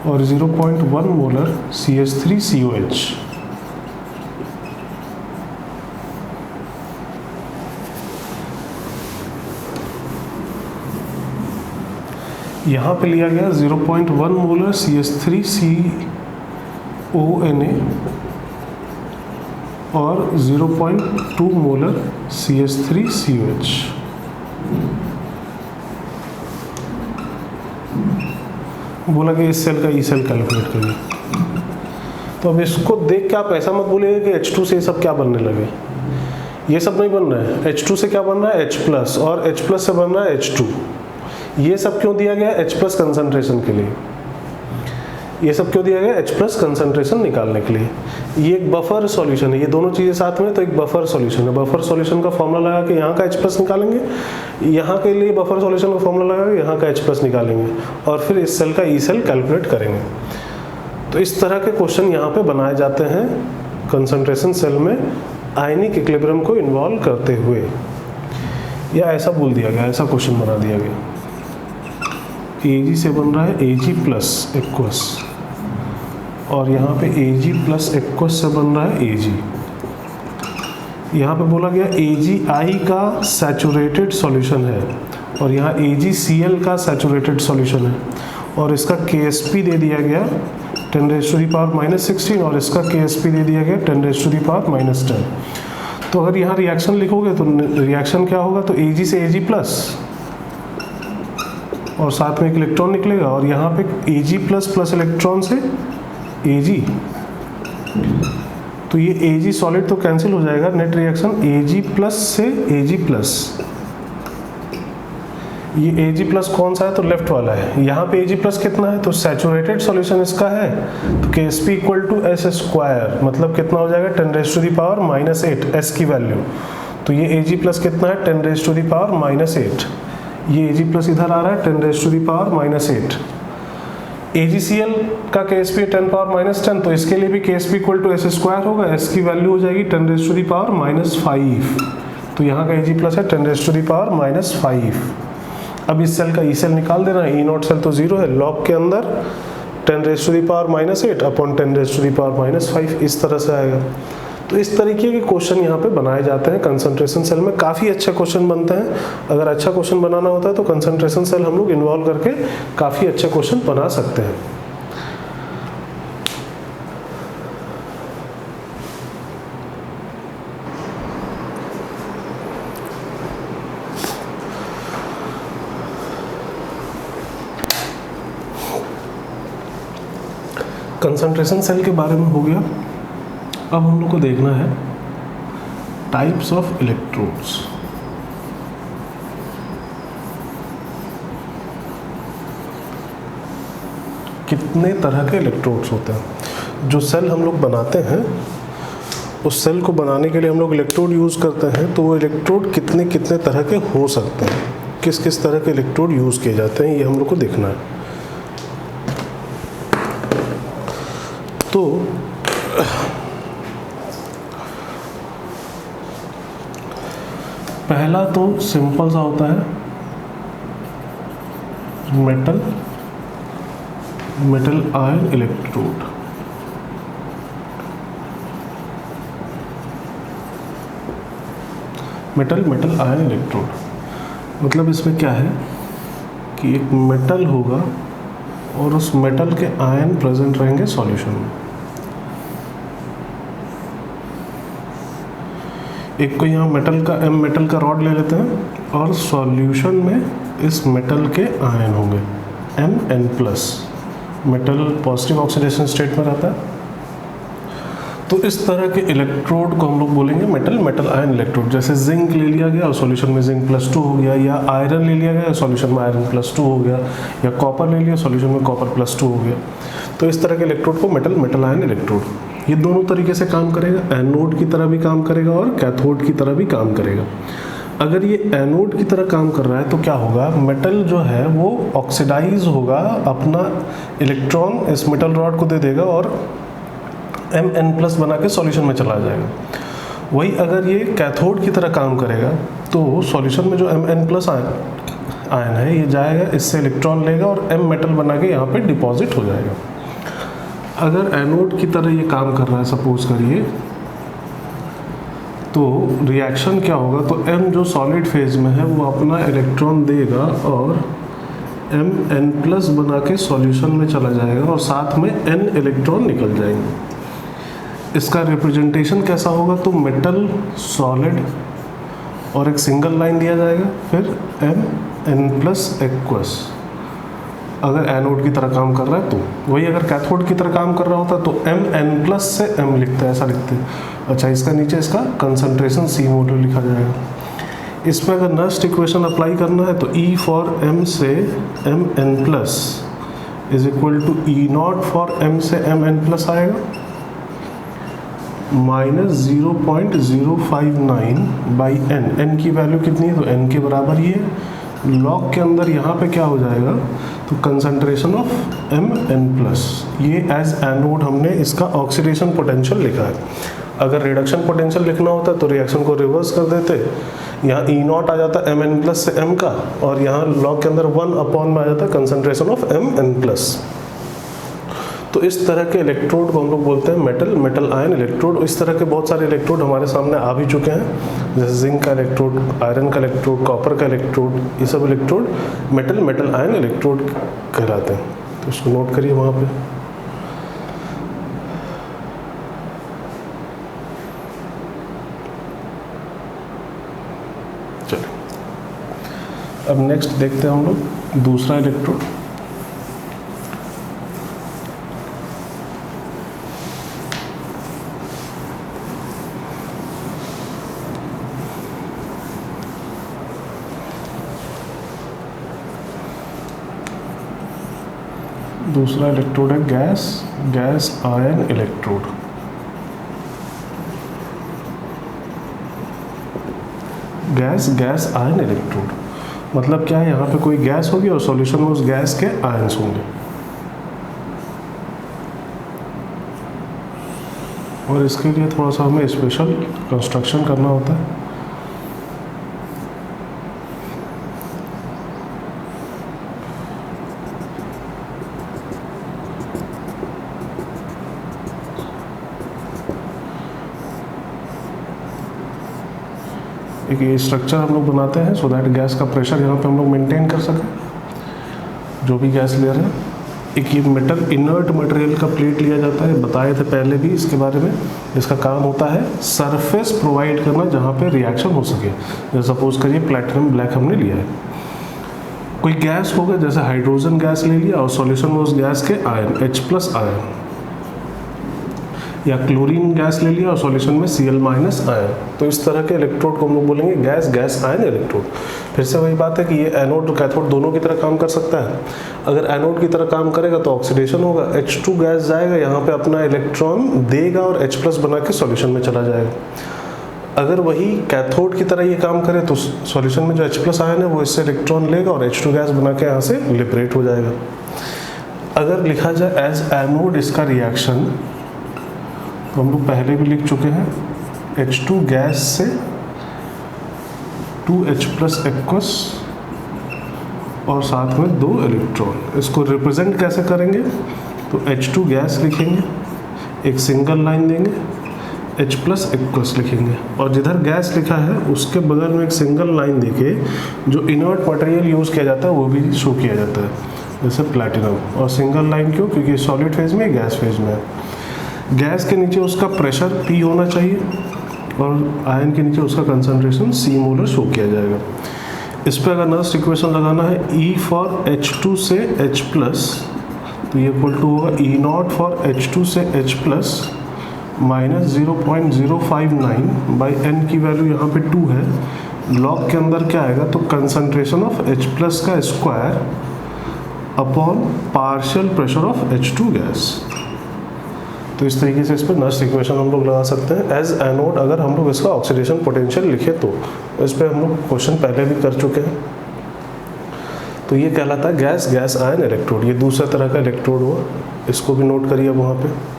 और 0.1 मोलर CH3COH। यहाँ पे लिया गया 0.1 मोलर CH3CONA और 0.2 मोलर CH3COH। बोला कि इस सेल का ई सेल कैलकुलेट करिए। तो अब इसको देख के आप ऐसा मत बोलिएगा कि H2 से ये सब क्या बनने लगे, ये सब नहीं बन रहा है। H2 से क्या बन रहा है, H+, और H+ से बन रहा है H2। ये सब क्यों दिया गया, H+ कंसंट्रेशन के लिए। ये सब क्यों दिया गया, H+ कंसंट्रेशन निकालने के लिए। ये एक बफर सॉल्यूशन है, ये दोनों चीज़ें साथ में, तो एक बफर सॉल्यूशन है। बफर सॉल्यूशन का फॉर्मूला लगा के यहाँ का H+ निकालेंगे, यहाँ के लिए बफर सॉल्यूशन का फॉर्मूला लगा के यहाँ का H+ निकालेंगे, और फिर इस सेल का ई सेल कैलकुलेट करेंगे। तो इस तरह के क्वेश्चन यहाँ पे बनाए जाते हैं कंसंट्रेशन सेल में आयनिक इक्विलिब्रियम को इन्वॉल्व करते हुए। या ऐसा बोल दिया गया, ऐसा क्वेश्चन बना दिया गया, Ag से बन रहा है Ag प्लस एक्वस, और यहाँ पे Ag प्लस एक्वस से बन रहा है Ag। यहाँ पे बोला गया AgI का सैचुरेटेड सॉल्यूशन है, और यहाँ AgCl का सैचुरेटेड सॉल्यूशन है, और इसका KSP दे दिया गया 10⁻⁻16, और इसका KSP दे दिया गया 10⁻⁻10। तो अगर यहाँ रिएक्शन लिखोगे तो रिएक्शन क्या होगा, तो Ag से Ag प्लस और साथ में एक इलेक्ट्रॉन निकलेगा, और यहाँ पे Ag प्लस प्लस इलेक्ट्रॉन से Ag, तो ये Ag सॉलिड तो कैंसिल हो जाएगा, नेट रिएक्शन Ag प्लस से Ag प्लस। ये Ag प्लस कौन सा है, तो लेफ्ट वाला है। यहाँ पे Ag प्लस कितना है, तो सैचुरेटेड सॉल्यूशन इसका है, तो KSP equal to S square, मतलब कितना हो जाएगा 10⁻⁻8 S की वैल्यू। तो ये Ag प्लस कितना है 10⁻⁻8, ये Ag प्लस इधर आ रहा है 10⁻⁻8। AgCl का KSP 10⁻⁻10, तो इसके लिए भी KSP equal to S square होगा, S की वैल्यू हो जाएगी 10⁻⁻5, तो यहाँ का Ag प्लस है 10⁻⁻5। अब इस सेल का ई सेल निकाल देना है, E0 सेल तो 0 है, लॉग के अंदर 10⁻⁻8 अपॉन 10⁻⁻5 इस तरह से आएगा। तो इस तरीके के क्वेश्चन यहाँ पे बनाए जाते हैं कंसंट्रेशन सेल में, काफ़ी अच्छे क्वेश्चन बनते हैं। अगर अच्छा क्वेश्चन बनाना होता है तो कंसंट्रेशन सेल हम लोग इन्वॉल्व करके काफ़ी अच्छे क्वेश्चन बना सकते हैं। कंसंट्रेशन सेल के बारे में हो गया। अब हम लोग को देखना है टाइप्स ऑफ इलेक्ट्रोड्स। कितने तरह के इलेक्ट्रोड्स होते हैं। जो सेल हम लोग बनाते हैं, उस सेल को बनाने के लिए हम लोग इलेक्ट्रोड यूज़ करते हैं, तो वो इलेक्ट्रोड कितने कितने तरह के हो सकते हैं, किस किस तरह के इलेक्ट्रोड यूज़ किए जाते हैं, ये हम लोग को देखना है। तो पहला तो सिंपल सा होता है metal ion electrode. Metal ion electrode मतलब इसमें क्या है कि एक मेटल होगा और उस मेटल के आयन प्रेजेंट रहेंगे सॉल्यूशन में। एक को यहाँ मेटल का रॉड ले लेते हैं और सॉल्यूशन में इस मेटल के आयन होंगे Mn+। Metal positive oxidation state में रहता है, तो इस तरह के इलेक्ट्रोड को हम लोग बोलेंगे मेटल आयन इलेक्ट्रोड। जैसे जिंक ले लिया गया और सॉल्यूशन में जिंक +2 हो गया, या आयरन ले लिया गया सॉल्यूशन में आयरन +2 हो गया, या कॉपर ले लिया सॉल्यूशन में कॉपर +2 हो गया। तो इस तरह के इलेक्ट्रोड को मेटल आयन इलेक्ट्रोड, ये दोनों तरीके से काम करेगा, एनोड की तरह भी काम करेगा और कैथोड की तरह भी काम करेगा। अगर ये एनोड की तरह काम कर रहा है तो क्या होगा, मेटल जो है वो ऑक्सीडाइज होगा, अपना इलेक्ट्रॉन इस मेटल रॉड को दे देगा और Mn+ बना के सॉल्यूशन में चला जाएगा। वही अगर ये कैथोड की तरह काम करेगा तो सॉल्यूशन में जो Mn+ आयन है ये जाएगा, इससे इलेक्ट्रॉन लेगा और M मेटल बना के यहाँ पे डिपॉजिट हो जाएगा। अगर एनोड की तरह ये काम कर रहा है सपोज करिए, तो रिएक्शन क्या होगा, तो M जो सॉलिड फेज में है वो अपना इलेक्ट्रॉन देगा और Mn+ बना के सॉल्यूशन में चला जाएगा और साथ में N इलेक्ट्रॉन निकल जाएंगे। इसका रिप्रेजेंटेशन कैसा होगा, तो मेटल सॉलिड और एक सिंगल लाइन दिया जाएगा, फिर Mn+ एक्वस अगर एनोड की तरह काम कर रहा है। तो वही अगर कैथोड की तरह काम कर रहा होता तो Mn+ से M लिखते हैं, ऐसा लिखते हैं। अच्छा, इसका नीचे इसका कंसंट्रेशन C मोटर लिखा जाएगा। इसमें अगर नस्ट इक्वेशन अप्लाई करना है तो E फॉर M से Mn+ is equal to E0 for M से Mn+ आएगा -0.059/n। n की वैल्यू कितनी है, तो n के बराबर ही है। लॉग के अंदर यहाँ पे क्या हो जाएगा, तो कंसंट्रेशन ऑफ Mn+, ये एज एनोड हमने इसका ऑक्सीडेशन पोटेंशियल लिखा है। अगर रिडक्शन पोटेंशियल लिखना होता तो रिएक्शन को रिवर्स कर देते, यहाँ ई नॉट आ जाता mn+ से m का, और यहाँ लॉग के अंदर 1 में आ जाता कंसंट्रेशन ऑफ mn+। तो इस तरह के इलेक्ट्रोड को हम लोग बोलते हैं मेटल आयन इलेक्ट्रोड। इस तरह के बहुत सारे इलेक्ट्रोड हमारे सामने आ भी चुके हैं, जैसे जिंक का इलेक्ट्रोड, आयरन का इलेक्ट्रोड, कॉपर का इलेक्ट्रोड, ये सब इलेक्ट्रोड मेटल आयन इलेक्ट्रोड कहलाते हैं। तो इसको नोट करिए वहाँ पे। चलिए अब नेक्स्ट देखते हैं हम लोग दूसरा इलेक्ट्रोड। दूसरा इलेक्ट्रोड है gas ion electrode. Gas ion electrode मतलब क्या है, यहाँ पे कोई गैस होगी और सॉल्यूशन में उस गैस के आयंस होंगे, और इसके लिए थोड़ा सा हमें स्पेशल कंस्ट्रक्शन करना होता है। एक ये स्ट्रक्चर हम लोग बनाते हैं सो दैट गैस का प्रेशर यहाँ पे हम लोग मेंटेन कर सकें जो भी गैस ले रहे हैं। एक ये मेटल इनर्ट मटेरियल का प्लेट लिया जाता है, बताए थे पहले भी इसके बारे में। इसका काम होता है सरफेस प्रोवाइड करना जहाँ पे रिएक्शन हो सके। जैसे सपोज करिए प्लैटिनम ब्लैक हमने लिया है, कोई गैस होगा जैसे हाइड्रोजन गैस ले लिया और सॉल्यूशन में उस गैस के आयन H+ आयन, या क्लोरीन गैस ले लिया और सॉल्यूशन में Cl- आयन। तो इस तरह के इलेक्ट्रोड को हम लोग बोलेंगे गैस आयन इलेक्ट्रोड। फिर से वही बात है कि ये एनोड और कैथोड दोनों की तरह काम कर सकता है। अगर एनोड की तरह काम करेगा तो ऑक्सीडेशन होगा, H2 गैस जाएगा यहाँ पे अपना इलेक्ट्रॉन देगा और H+ बना के सॉल्यूशन में चला जाएगा। अगर वही कैथोड की तरह ये काम करे तो सॉल्यूशन में जो H+ आयन है वो इससे इलेक्ट्रॉन लेगा और H2 गैस बना के यहाँ से लिबरेट हो जाएगा। अगर लिखा जाए एज एनोड इसका रिएक्शन, तो हम लोग पहले भी लिख चुके हैं, H2 गैस से 2H+ एक्वस और साथ में 2 इलेक्ट्रॉन। इसको रिप्रेजेंट कैसे करेंगे, तो H2 गैस लिखेंगे, एक सिंगल लाइन देंगे, H+ एक्वस लिखेंगे, और जिधर गैस लिखा है उसके बगल में एक सिंगल लाइन देके जो इनर्ट मटेरियल यूज़ किया जाता है वो भी शो किया जाता है, जैसे प्लैटिनम। और सिंगल लाइन क्यों, क्योंकि सॉलिड फेज में गैस फेज में है। गैस के नीचे उसका प्रेशर P होना चाहिए और आयन के नीचे उसका कंसंट्रेशन C मोलर शो किया जाएगा। इस पर अगर नर्स इक्वेशन लगाना है E फॉर H2 से H+, तो ये इक्वल टू होगा E0 फॉर H2 से H+ माइनस 0.059 बाई N की वैल्यू यहाँ पे 2 है। लॉग के अंदर क्या आएगा, तो कंसंट्रेशन ऑफ H+ का square upon partial pressure of H2 gas. तो इस तरीके से इस पर नर्स इक्वेशन हम लोग लगा सकते हैं एज एनोड। अगर हम लोग इसका ऑक्सीडेशन पोटेंशियल लिखे तो इस पर हम लोग क्वेश्चन पहले भी कर चुके हैं। तो ये कहलाता है गैस आयन इलेक्ट्रोड। ये दूसरा तरह का इलेक्ट्रोड हुआ, इसको भी नोट करिए वहाँ पे।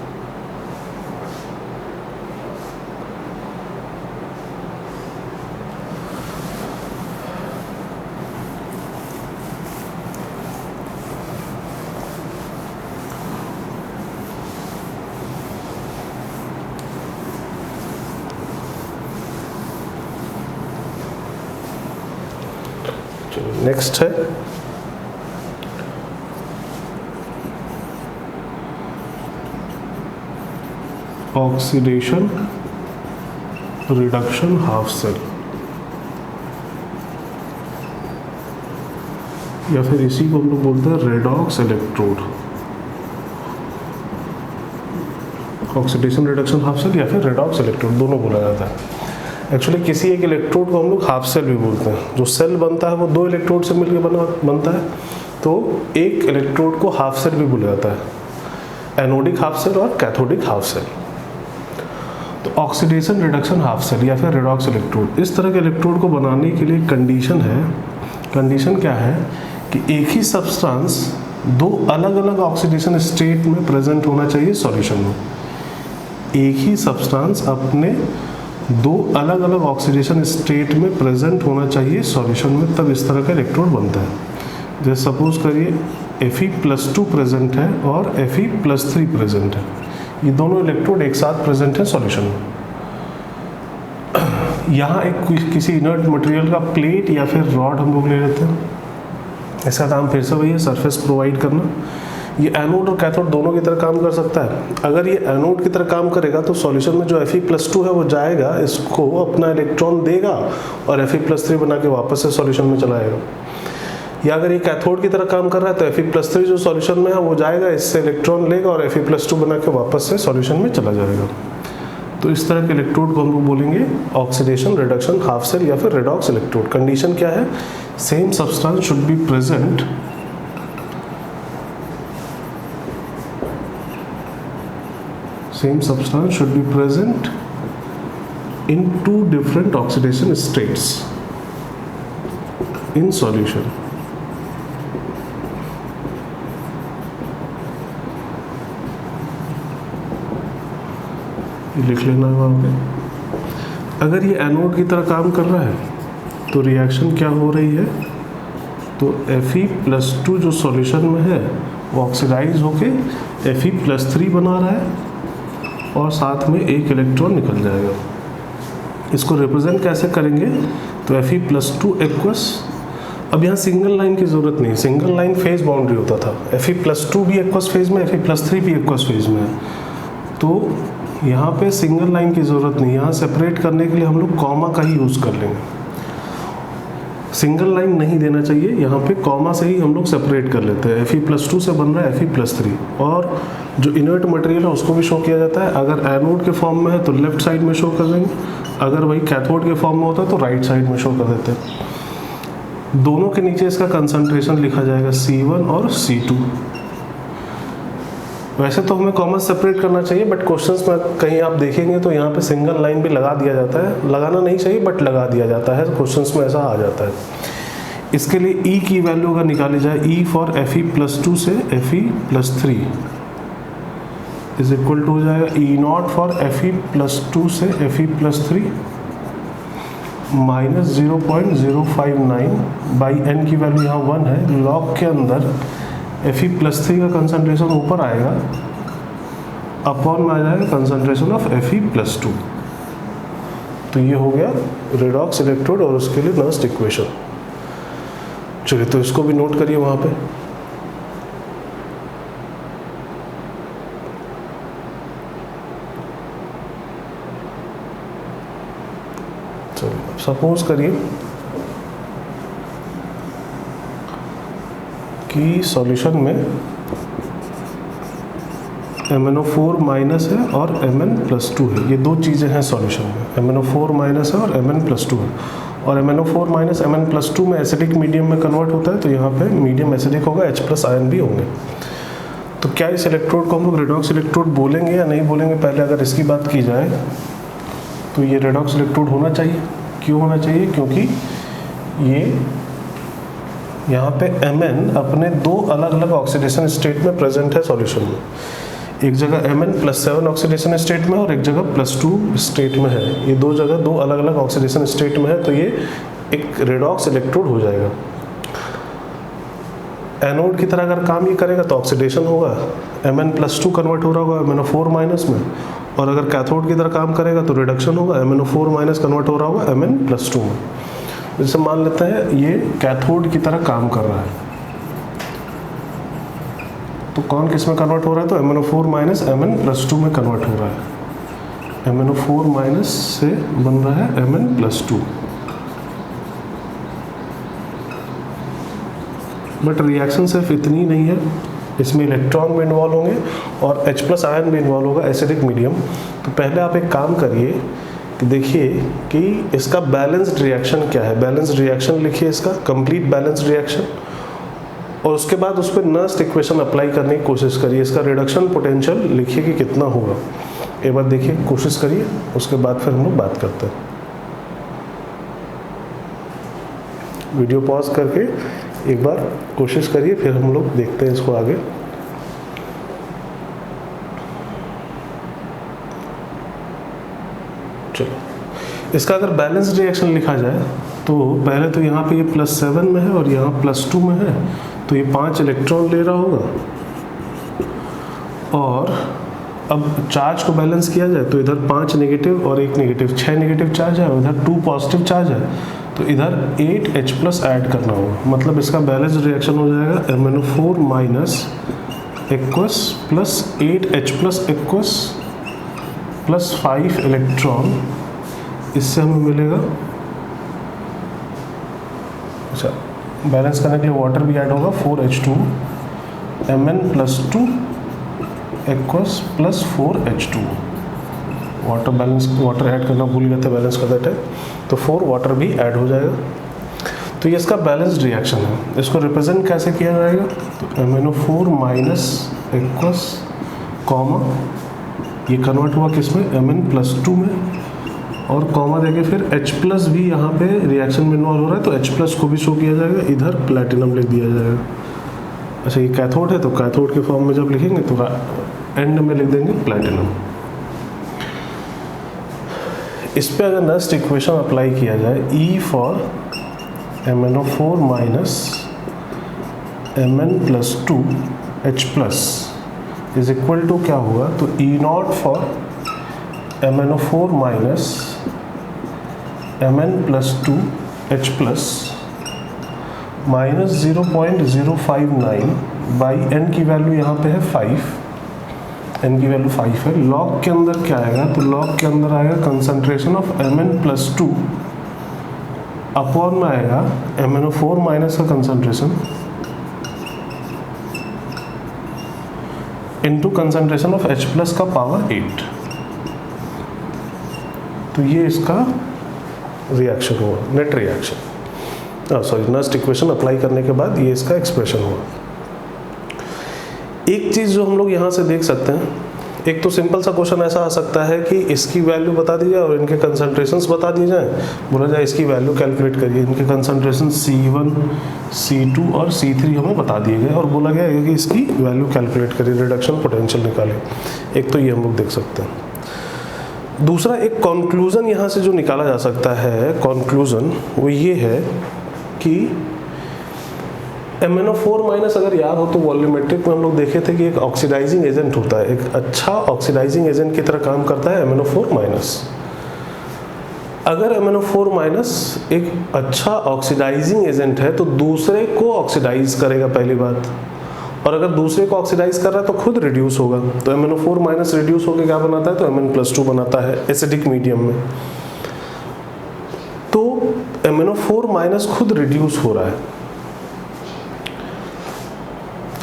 नेक्स्ट है ऑक्सीडेशन रिडक्शन हाफ सेल, या फिर इसी को हम लोग बोलते हैं redox electrode. Oxidation reduction half cell या फिर रेडॉक्स इलेक्ट्रोड दोनों बोला जाता है। एक्चुअली किसी एक इलेक्ट्रोड को हम लोग हाफ सेल भी बोलते हैं। जो सेल बनता है वो 2 इलेक्ट्रोड से मिलकर बनता है, तो एक इलेक्ट्रोड को हाफ सेल भी बोला जाता है, एनोडिक हाफ सेल और कैथोडिक हाफ सेल। तो ऑक्सीडेशन रिडक्शन हाफ सेल या फिर रेडॉक्स इलेक्ट्रोड, इस तरह के इलेक्ट्रोड को बनाने के लिए कंडीशन है। कंडीशन क्या है कि एक ही सब्सटेंस 2 अलग अलग ऑक्सीडेशन स्टेट में प्रेजेंट होना चाहिए सॉल्यूशन में। एक ही सब्सटेंस अपने दो अलग अलग ऑक्सीडेशन स्टेट में प्रेजेंट होना चाहिए सॉल्यूशन में, तब इस तरह का इलेक्ट्रोड बनता है। जैसे सपोज करिए Fe+2 प्रेजेंट है और Fe+3 प्रेजेंट है, ये दोनों इलेक्ट्रोड एक साथ प्रेजेंट है सॉल्यूशन में। यहाँ एक किसी इनर्ट मटेरियल का प्लेट या फिर रॉड हम लोग ले लेते हैं, इसका काम फिर से वही है, सरफेस प्रोवाइड करना। ये एनोड और कैथोड दोनों की तरह काम कर सकता है। अगर ये एनोड की तरह काम करेगा तो सॉल्यूशन में जो Fe+2 है वो जाएगा, इसको अपना इलेक्ट्रॉन देगा और Fe+3 बना के वापस से सॉल्यूशन में चला आएगा। या अगर ये कैथोड की तरह काम कर रहा है तो Fe+3 जो सॉल्यूशन में है वो जाएगा, इससे इलेक्ट्रॉन लेगा और Fe+2 बना के वापस से सॉल्यूशन में चला जाएगा। तो इस तरह के इलेक्ट्रोड को हम लोग बोलेंगे ऑक्सीडेशन, रिडक्शन, हाफ सेल या फिर रेडॉक्स इलेक्ट्रोड। कंडीशन क्या है? Same substance should be present in two different oxidation states in solution. ये लिख लेना है वहाँ पे। अगर ये एनोड की तरह काम कर रहा है तो रिएक्शन क्या हो रही है? तो Fe+2 जो सॉल्यूशन में है वो ऑक्सीडाइज होके Fe+3 बना रहा है और साथ में एक इलेक्ट्रॉन निकल जाएगा। इसको रिप्रेजेंट कैसे करेंगे? तो Fe+2 एक्वस, अब यहाँ सिंगल लाइन की ज़रूरत नहीं, सिंगल लाइन फेज बाउंड्री होता था। Fe+2 भी एक्वस फेज में, Fe+3 भी एक्वस फेज में है, तो यहाँ पे सिंगल लाइन की ज़रूरत नहीं। यहाँ सेपरेट करने के लिए हम लोग कॉमा का ही यूज़ कर लेंगे, सिंगल लाइन नहीं देना चाहिए, यहाँ पे कॉमा से ही हम लोग सेपरेट कर लेते हैं। Fe+2 से बन रहा है Fe+3 और जो इनर्ट मटेरियल है उसको भी शो किया जाता है। अगर एनोड के फॉर्म में है तो लेफ्ट साइड में शो कर देंगे, अगर वही कैथोड के फॉर्म में होता है तो राइट साइड में शो कर देते हैं। दोनों के नीचे इसका कंसंट्रेशन लिखा जाएगा C1 और C2। वैसे तो हमें कॉमन सेपरेट करना चाहिए, बट क्वेश्चंस में कहीं आप देखेंगे तो यहाँ पे सिंगल लाइन भी लगा दिया जाता है, लगाना नहीं चाहिए बट लगा दिया जाता है, क्वेश्चंस में ऐसा आ जाता है। इसके लिए E की वैल्यू अगर निकाली जाए, E फॉर Fe+2 से Fe+3 इज इक्वल टू हो जाएगा E0 फॉर Fe+2 से Fe+3 माइनस 0.059 बाई N की वैल्यू यहाँ 1 है। लॉग के अंदर Fe+3 का कंसंट्रेशन ऊपर आएगा, अपॉन में आ जाएगा कंसंट्रेशन ऑफ Fe+2। तो ये हो गया रेडॉक्स इलेक्ट्रोड और उसके लिए नर्स्ट इक्वेशन। चलिए तो इसको भी नोट करिए वहाँ पे। चलिए सपोज करिए कि सॉल्यूशन में MnO4 माइनस है और Mn+2 है, ये दो चीज़ें हैं सॉल्यूशन में, MnO4 माइनस है और Mn+2 है। और MnO4 माइनस Mn+2 में एसिडिक मीडियम में कन्वर्ट होता है, तो यहाँ पे मीडियम एसिडिक होगा, H+ आयन भी होंगे। तो क्या इस इलेक्ट्रोड को हम लोग रेडॉक्स इलेक्ट्रोड बोलेंगे या नहीं बोलेंगे? पहले अगर इसकी बात की जाए तो ये रेडॉक्स इलेक्ट्रोड होना चाहिए। क्यों होना चाहिए? क्योंकि ये यहाँ पे Mn अपने दो अलग अलग ऑक्सीडेशन स्टेट में प्रेजेंट है सॉल्यूशन में। एक जगह Mn+7 ऑक्सीडेशन स्टेट में और एक जगह +2 स्टेट में है। ये दो जगह दो अलग अलग ऑक्सीडेशन स्टेट में है, तो ये एक रेडॉक्स इलेक्ट्रोड हो जाएगा। एनोड की तरह अगर काम ये करेगा तो ऑक्सीडेशन होगा, Mn+2 कन्वर्ट हो रहा होगा MnO4 माइनस में, और अगर कैथोड की तरह काम करेगा तो रिडक्शन होगा, MnO4 माइनस कन्वर्ट हो रहा होगा Mn+2 में। जैसे मान लेते हैं ये कैथोड की तरह काम कर रहा है, तो कौन किस में कन्वर्ट हो रहा है? तो MnO4 माइनस Mn+2 में कन्वर्ट हो रहा है। MnO4 माइनस से बन रहा है Mn+2। बट रिएक्शन सिर्फ इतनी नहीं है, इसमें इलेक्ट्रॉन भी इन्वॉल्व होंगे और H+ आयन भी इन्वॉल्व होगा, एसिडिक मीडियम। तो पहले आप एक काम करिए कि देखिए कि इसका बैलेंस्ड रिएक्शन क्या है। बैलेंस्ड रिएक्शन लिखिए, इसका कंप्लीट बैलेंस्ड रिएक्शन, और उसके बाद उस पर नर्स्ट इक्वेशन अप्लाई करने की कोशिश करिए। इसका रिडक्शन पोटेंशियल लिखिए कि कितना होगा। एक बार देखिए, कोशिश करिए, उसके बाद फिर हम लोग बात करते हैं। वीडियो पॉज करके एक बार कोशिश करिए, फिर हम लोग देखते हैं इसको आगे। चलो इसका अगर बैलेंस रिएक्शन लिखा जाए तो पहले तो यहाँ पे ये +7 में है और यहाँ +2 में है, तो ये 5 इलेक्ट्रॉन ले रहा होगा। और अब चार्ज को बैलेंस किया जाए तो इधर 5 नेगेटिव और 1 नेगेटिव, 6 नेगेटिव चार्ज है, उधर 2 पॉजिटिव चार्ज है, तो इधर 8H+ ऐड करना होगा। मतलब इसका बैलेंस रिएक्शन हो जाएगा MnO4- aqueous plus 8H+ aqueous plus 5 electron, इससे हमें मिलेगा। अच्छा, बैलेंस करने के लिए वाटर भी ऐड होगा, 4H2 Mn+2 aqueous plus 4H2। Water add करना भूल गए थे बैलेंस करते टाइम, तो 4 वाटर भी ऐड हो जाएगा। तो ये इसका बैलेंस्ड रिएक्शन है। इसको रिप्रेजेंट कैसे किया जाएगा, तो MnO4- एक्वस कॉमा, ये कन्वर्ट हुआ किसमें, Mn+2 में, और कॉमा देके फिर H+ भी यहाँ पे रिएक्शन में इन्वॉल्व हो रहा है, तो H+ को भी शो किया जाएगा, इधर प्लेटिनम लिख दिया जाएगा। अच्छा, ये कैथोड है तो कैथोड के फॉर्म में जब लिखेंगे तो एंड में लिख देंगे प्लेटिनम। इस पे अगर नेक्स्ट इक्वेशन अप्लाई किया जाए, E for MnO4- Mn+2 H+ is equal to क्या होगा, तो E0 for MnO4- Mn+2 H+ minus 0.059 by n की वैल्यू यहाँ पे है 5, n की वैल्यू 5 है। लॉग के अंदर क्या आएगा, तो लॉग के अंदर आएगा कंसंट्रेशन ऑफ Mn+2 अपॉन में आएगा MnO4- का concentration into concentration of H+ का पावर 8। तो ये इसका रिएक्शन हुआ, net reaction, sorry next equation apply करने के बाद ये इसका एक्सप्रेशन हुआ। एक चीज़ जो हम लोग यहाँ से देख सकते हैं, एक तो सिंपल सा क्वेश्चन ऐसा आ सकता है कि इसकी वैल्यू बता दी जाए और इनके कंसंट्रेशंस बता दिए जाए, बोला जाए इसकी वैल्यू कैलकुलेट करिए, इनके कंसंट्रेशन C1, C2 और C3 हमें बता दिए गए और बोला गया है कि इसकी वैल्यू कैलकुलेट करिए, रिडक्शन पोटेंशियल निकालें। एक तो ये हम लोग देख सकते हैं। दूसरा एक कंक्लूजन यहाँ से जो निकाला जा सकता है, कंक्लूजन वो ये है कि MnO4- अगर याद हो तो वॉल्यूमेट्रिक में हम लोग देखे थे कि एक ऑक्सीडाइजिंग एजेंट होता है, एक अच्छा ऑक्सीडाइजिंग एजेंट की तरह काम करता है MnO4-। अगर MnO4- एक अच्छा ऑक्सीडाइजिंग एजेंट है तो दूसरे को ऑक्सीडाइज करेगा पहली बात, और अगर दूसरे को ऑक्सीडाइज कर रहा है तो खुद रिड्यूस होगा। तो MnO4- रिड्यूस होकर क्या बनाता है, तो Mn+2 बनाता है एसिडिक मीडियम में। तो MnO4- खुद रिड्यूस हो रहा है,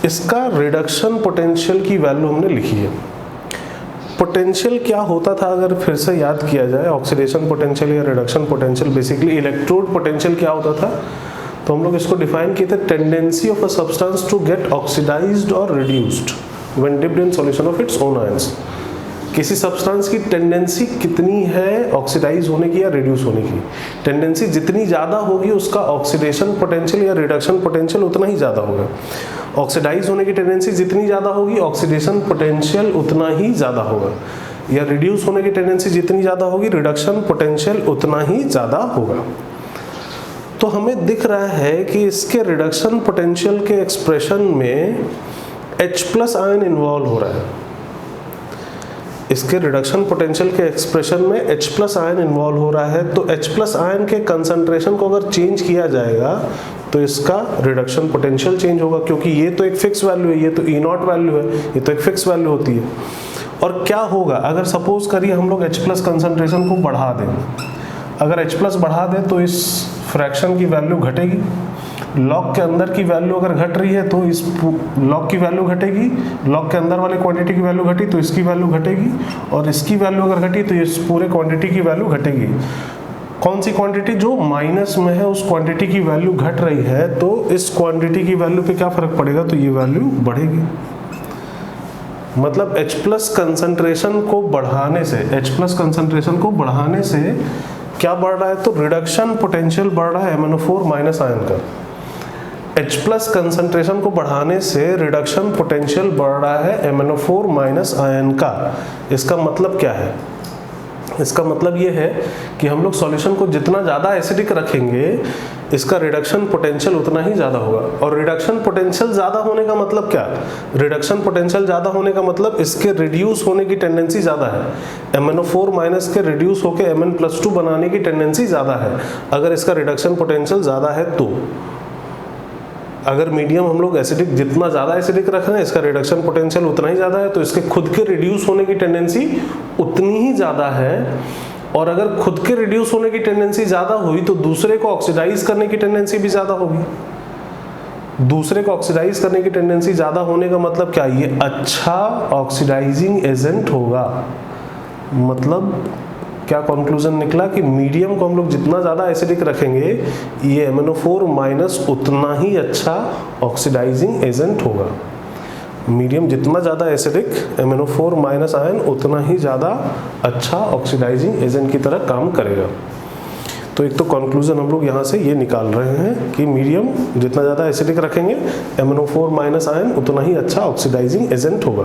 इसका रिडक्शन पोटेंशियल की वैल्यू हमने लिखी है। पोटेंशियल क्या होता था अगर फिर से याद किया जाए, ऑक्सीडेशन पोटेंशियल या reduction potential, basically electrode potential क्या होता था, तो हम लोग इसको डिफाइन किए थे, tendency of a substance to get oxidised और reduced when dipped in solution of its own ions. किसी सब्सटेंस की टेंडेंसी कितनी है ऑक्सीडाइज होने की या रिड्यूस होने की, टेंडेंसी जितनी ज़्यादा होगी उसका ऑक्सीडेशन पोटेंशियल या रिडक्शन पोटेंशियल उतना ही ज़्यादा होगा। ऑक्सीडाइज होने की टेंडेंसी जितनी ज़्यादा होगी ऑक्सीडेशन पोटेंशियल उतना ही ज़्यादा होगा, या रिड्यूस होने की टेंडेंसी जितनी ज़्यादा होगी रिडक्शन पोटेंशियल उतना ही ज़्यादा होगा। तो हमें दिख रहा है कि इसके रिडक्शन पोटेंशियल के एक्सप्रेशन में H+ आयन इन्वॉल्व हो रहा है, इसके रिडक्शन पोटेंशियल के एक्सप्रेशन में H+ आयन इन्वॉल्व हो रहा है। तो H+ आयन के कंसंट्रेशन को अगर चेंज किया जाएगा तो इसका रिडक्शन पोटेंशियल चेंज होगा, क्योंकि ये तो एक फिक्स वैल्यू है, ये तो E0 वैल्यू है, ये तो एक फिक्स वैल्यू होती है। और क्या होगा अगर सपोज करिए हम लोग H+ कंसंट्रेशन को बढ़ा दें, अगर H+ बढ़ा दें तो इस फ्रैक्शन की वैल्यू घटेगी, लॉग के अंदर की वैल्यू अगर घट रही है तो इस लॉग की वैल्यू घटेगी, लॉग के अंदर वाली क्वांटिटी की वैल्यू घटी तो इसकी वैल्यू घटेगी, और इसकी वैल्यू अगर घटी तो इस पूरे क्वांटिटी की वैल्यू घटेगी। कौन सी क्वांटिटी, जो माइनस में है उस क्वांटिटी की वैल्यू घट रही है, तो इस क्वांटिटी की वैल्यू पे क्या फर्क पड़ेगा, तो ये वैल्यू बढ़ेगी। मतलब H+ कंसंट्रेशन को बढ़ाने से, H+ कंसंट्रेशन को बढ़ाने से क्या बढ़ रहा है, तो रिडक्शन पोटेंशियल बढ़ रहा है MnO4- आयन का। H+ कंसंट्रेशन को बढ़ाने से रिडक्शन पोटेंशियल बढ़ रहा है MnO4- आयन का। इसका मतलब क्या है, इसका मतलब ये है कि हम लोग सॉल्यूशन को जितना ज़्यादा एसिडिक रखेंगे इसका रिडक्शन पोटेंशियल उतना ही ज़्यादा होगा। और रिडक्शन पोटेंशियल ज़्यादा होने का मतलब क्या? रिडक्शन पोटेंशियल ज़्यादा होने का मतलब इसके रिड्यूस होने की टेंडेंसी ज़्यादा है। MnO4 माइनस के रिड्यूस होकर Mn+2 बनाने की टेंडेंसी ज़्यादा है अगर इसका रिडक्शन पोटेंशियल ज़्यादा है तो। अगर मीडियम हम लोग एसिडिक जितना ज़्यादा एसिडिक रख रहे हैं इसका रिडक्शन पोटेंशियल उतना ही ज़्यादा है तो इसके खुद के रिड्यूस होने की टेंडेंसी उतनी ही ज़्यादा है। और अगर खुद के रिड्यूस होने की टेंडेंसी ज़्यादा हुई तो दूसरे को ऑक्सीडाइज करने की टेंडेंसी भी ज़्यादा होगी। दूसरे को ऑक्सीडाइज करने की टेंडेंसी ज़्यादा होने का मतलब क्या? ये अच्छा ऑक्सीडाइजिंग एजेंट होगा। मतलब क्या कंक्लूजन निकला कि मीडियम को हम लोग जितना ज़्यादा एसिडिक रखेंगे ये MnO4 माइनस उतना ही अच्छा ऑक्सीडाइजिंग एजेंट होगा। मीडियम जितना ज़्यादा एसिडिक MnO4 माइनस आयन उतना ही ज़्यादा अच्छा ऑक्सीडाइजिंग एजेंट की तरह काम करेगा। तो एक तो कंक्लूजन हम लोग यहाँ से ये निकाल रहे हैं कि मीडियम जितना ज़्यादा एसिडिक रखेंगे MnO4 माइनस आयन उतना ही अच्छा ऑक्सीडाइजिंग एजेंट होगा।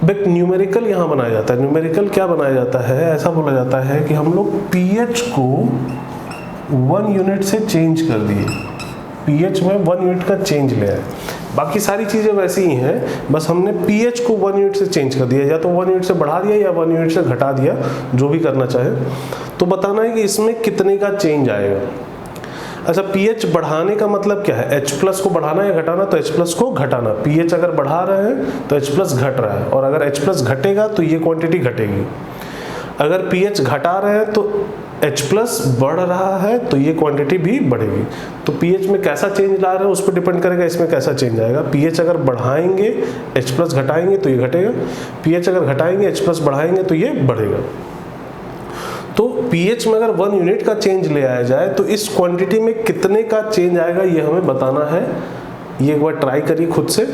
बट न्यूमेरिकल यहाँ बनाया जाता है। न्यूमेरिकल क्या बनाया जाता है? ऐसा बोला जाता है कि हम लोग pH को 1 यूनिट से चेंज कर दिए, pH में 1 यूनिट का चेंज ले आए। बाकी सारी चीज़ें वैसी ही हैं, बस हमने pH को 1 यूनिट से चेंज कर दिया, या तो 1 यूनिट से बढ़ा दिया या 1 यूनिट से घटा दिया, जो भी करना चाहे। तो बताना है कि इसमें कितने का चेंज आएगा। अच्छा, pH बढ़ाने का मतलब क्या है? H+ को बढ़ाना या घटाना? तो H+ को घटाना। pH अगर बढ़ा रहे हैं तो H+ घट रहा है, और अगर H+ घटेगा तो ये क्वांटिटी घटेगी। अगर pH घटा रहे हैं तो H+ बढ़ रहा है तो ये क्वांटिटी भी बढ़ेगी। तो pH में कैसा चेंज ला रहे हैं उस पर डिपेंड करेगा इसमें कैसा चेंज आएगा। pH अगर बढ़ाएंगे H+ घटाएंगे तो ये घटेगा, pH अगर घटाएंगे H+ बढ़ाएंगे तो ये बढ़ेगा। तो pH में अगर 1 यूनिट का चेंज ले आया जाए तो इस क्वांटिटी में कितने का चेंज आएगा ये हमें बताना है। ये एक बार ट्राई करिए खुद से,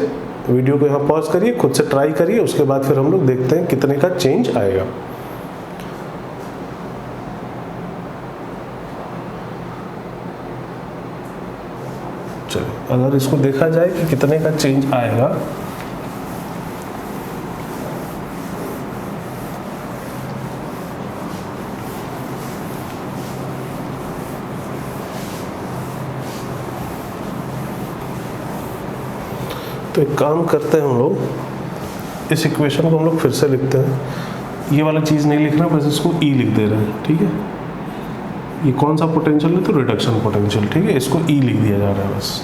वीडियो को यहाँ पॉज करिए, खुद से ट्राई करिए, उसके बाद फिर हम लोग देखते हैं कितने का चेंज आएगा। चलिए, अगर इसको देखा जाए कि कितने का चेंज आएगा, तो एक काम करते हैं हम लोग, इस इक्वेशन को हम लोग फिर से लिखते हैं। ये वाला चीज़ नहीं लिख रहे हैं, बस इसको E लिख दे रहे हैं, ठीक है। ये कौन सा पोटेंशियल है? तो रिडक्शन पोटेंशियल, ठीक है। इसको E लिख दिया जा रहा है, बस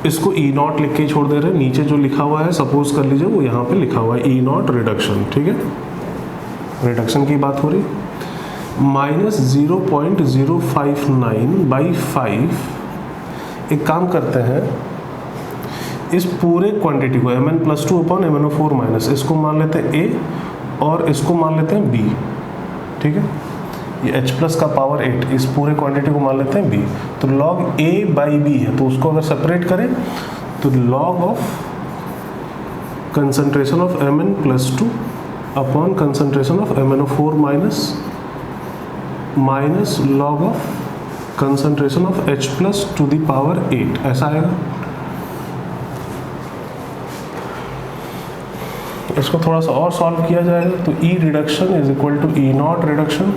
इसको E0 लिख के छोड़ दे रहे हैं। नीचे जो लिखा हुआ है सपोज कर लीजिए वो यहाँ पे लिखा हुआ है E0 रिडक्शन, ठीक है। रिडक्शन की बात हो रही, -0.059/5। एक काम करते हैं, इस पूरे क्वांटिटी को Mn+2 अपॉन MnO4 माइनस, इसको मान लेते हैं A और इसको मान लेते हैं B, ठीक है। ये H+ का पावर 8, इस पूरे क्वांटिटी को मान लेते हैं B। तो log A/B है, तो उसको अगर सेपरेट करें तो log of concentration of Mn+2 upon concentration of MnO4 minus log of concentration of H+ to the power 8, ऐसा आएगा। इसको थोड़ा सा और सॉल्व किया जाएगा तो E reduction is equal to E0 reduction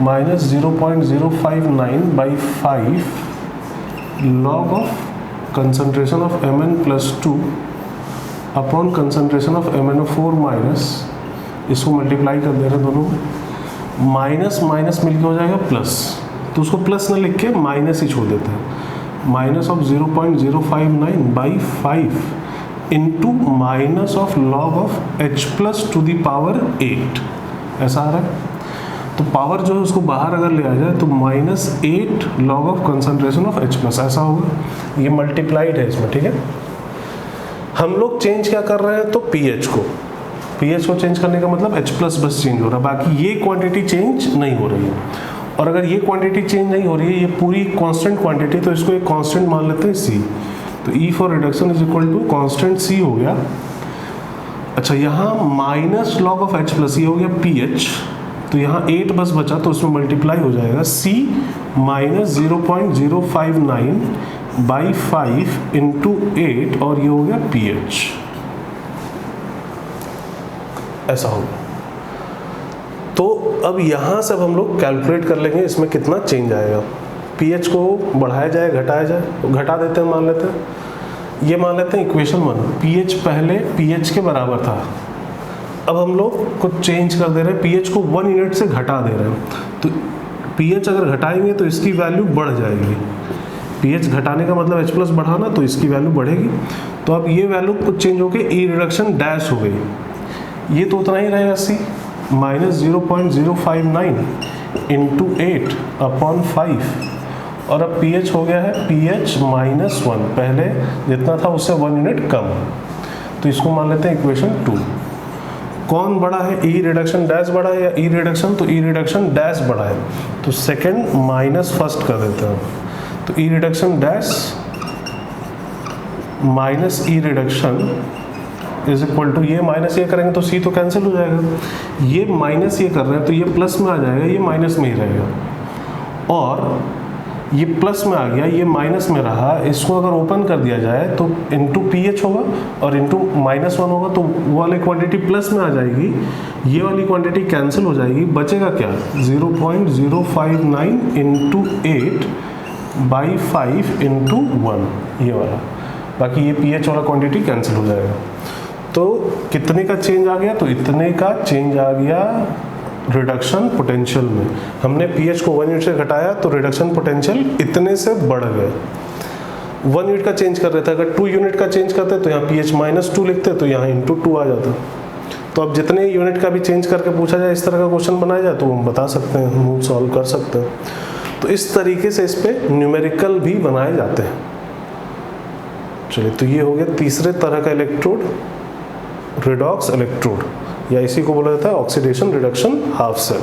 minus 0.059/5 log of concentration of Mn+2 upon concentration of MnO4 minus, इसको मल्टीप्लाई कर दे रहे दोनों में, माइनस माइनस मिलके हो जाएगा प्लस, तो उसको प्लस ना लिख के माइनस ही छोड़ देते हैं। Minus of 0.059/5 into minus of log of H+ to the power 8, ऐसा आ रहा है। तो पावर जो है उसको बाहर अगर ले आ जाए तो -8 log of concentration of H+, ऐसा होगा। ये मल्टीप्लाइड है इसमें, ठीक है। हम लोग चेंज क्या कर रहे हैं तो pH को चेंज करने का मतलब H+ बस चेंज हो रहा है, बाकी ये क्वांटिटी चेंज नहीं हो रही है। और अगर ये क्वांटिटी चेंज नहीं हो रही है, ये पूरी कांस्टेंट क्वांटिटी, तो इसको एक कांस्टेंट मान लेते हैं C। तो E for reduction is equal to constant C हो गया। अच्छा, यहाँ माइनस लॉग ऑफ H+, ये हो गया pH, तो यहाँ 8 बस बचा तो उसमें मल्टीप्लाई हो जाएगा C माइनस 0.059/5 इंटू 8, और ये हो गया pH, ऐसा होगा। तो अब यहाँ से अब हम लोग कैलकुलेट कर लेंगे इसमें कितना चेंज आएगा। पीएच को बढ़ाया जाए घटाया जाए, तो घटा देते हैं, मान लेते हैं ये मान लेते हैं इक्वेशन 1, पीएच पहले पीएच के बराबर था, अब हम लोग कुछ चेंज कर दे रहे हैं, पीएच को 1 यूनिट से घटा दे रहे हैं। तो पीएच अगर घटाएंगे तो इसकी वैल्यू बढ़ जाएगी, पीएच घटाने का मतलब H प्लस बढ़ाना, तो इसकी वैल्यू बढ़ेगी। तो अब ये वैल्यू कुछ चेंज होकर ई रिडक्शन डैश हो गई, ये तो उतना ही रहेगा C माइनस 0.059 इंटू 8/5, और अब pH हो गया है pH -1, पहले जितना था उससे 1 यूनिट कम। तो इसको मान लेते हैं इक्वेशन 2। कौन बड़ा है, ई रिडक्शन डैश बड़ा है या ई रिडक्शन? तो ई रिडक्शन डैश बड़ा है, तो सेकंड माइनस फर्स्ट कर देते हैं। तो E reduction dash minus E reduction is equal to, ये माइनस ये करेंगे तो सी तो कैंसिल हो जाएगा, ये माइनस ये कर रहे हैं तो ये प्लस में आ जाएगा, ये माइनस में ही रहेगा, और ये प्लस में आ गया, ये माइनस में रहा, इसको अगर ओपन कर दिया जाए तो इंटू पीएच होगा और इंटू -1 होगा, तो वो वाली क्वांटिटी प्लस में आ जाएगी, ये वाली क्वांटिटी कैंसिल हो जाएगी, बचेगा क्या 0.059 इंटू 8/5 इंटू 1, ये वाला, बाकी ये पीएच वाला क्वांटिटी कैंसिल हो जाएगा। तो कितने का चेंज आ गया, तो इतने का चेंज आ गया रिडक्शन पोटेंशियल में। हमने पीएच को 1 यूनिट से घटाया तो रिडक्शन पोटेंशियल इतने से बढ़ गए। 1 यूनिट का चेंज कर रहे थे, अगर 2 यूनिट का चेंज करते तो यहाँ pH -2 लिखते तो यहाँ इंटू 2 आ जाता। तो अब जितने यूनिट का भी चेंज करके पूछा जाए, इस तरह का क्वेश्चन बनाया जाए तो हम बता सकते हैं, हम सॉल्व कर सकते हैं। तो इस तरीके से इस पे न्यूमेरिकल भी बनाए जाते हैं। चलिए, तो ये हो गया तीसरे तरह का इलेक्ट्रोड, रिडॉक्स इलेक्ट्रोड, या इसी को बोला जाता है ऑक्सीडेशन रिडक्शन हाफ सेल।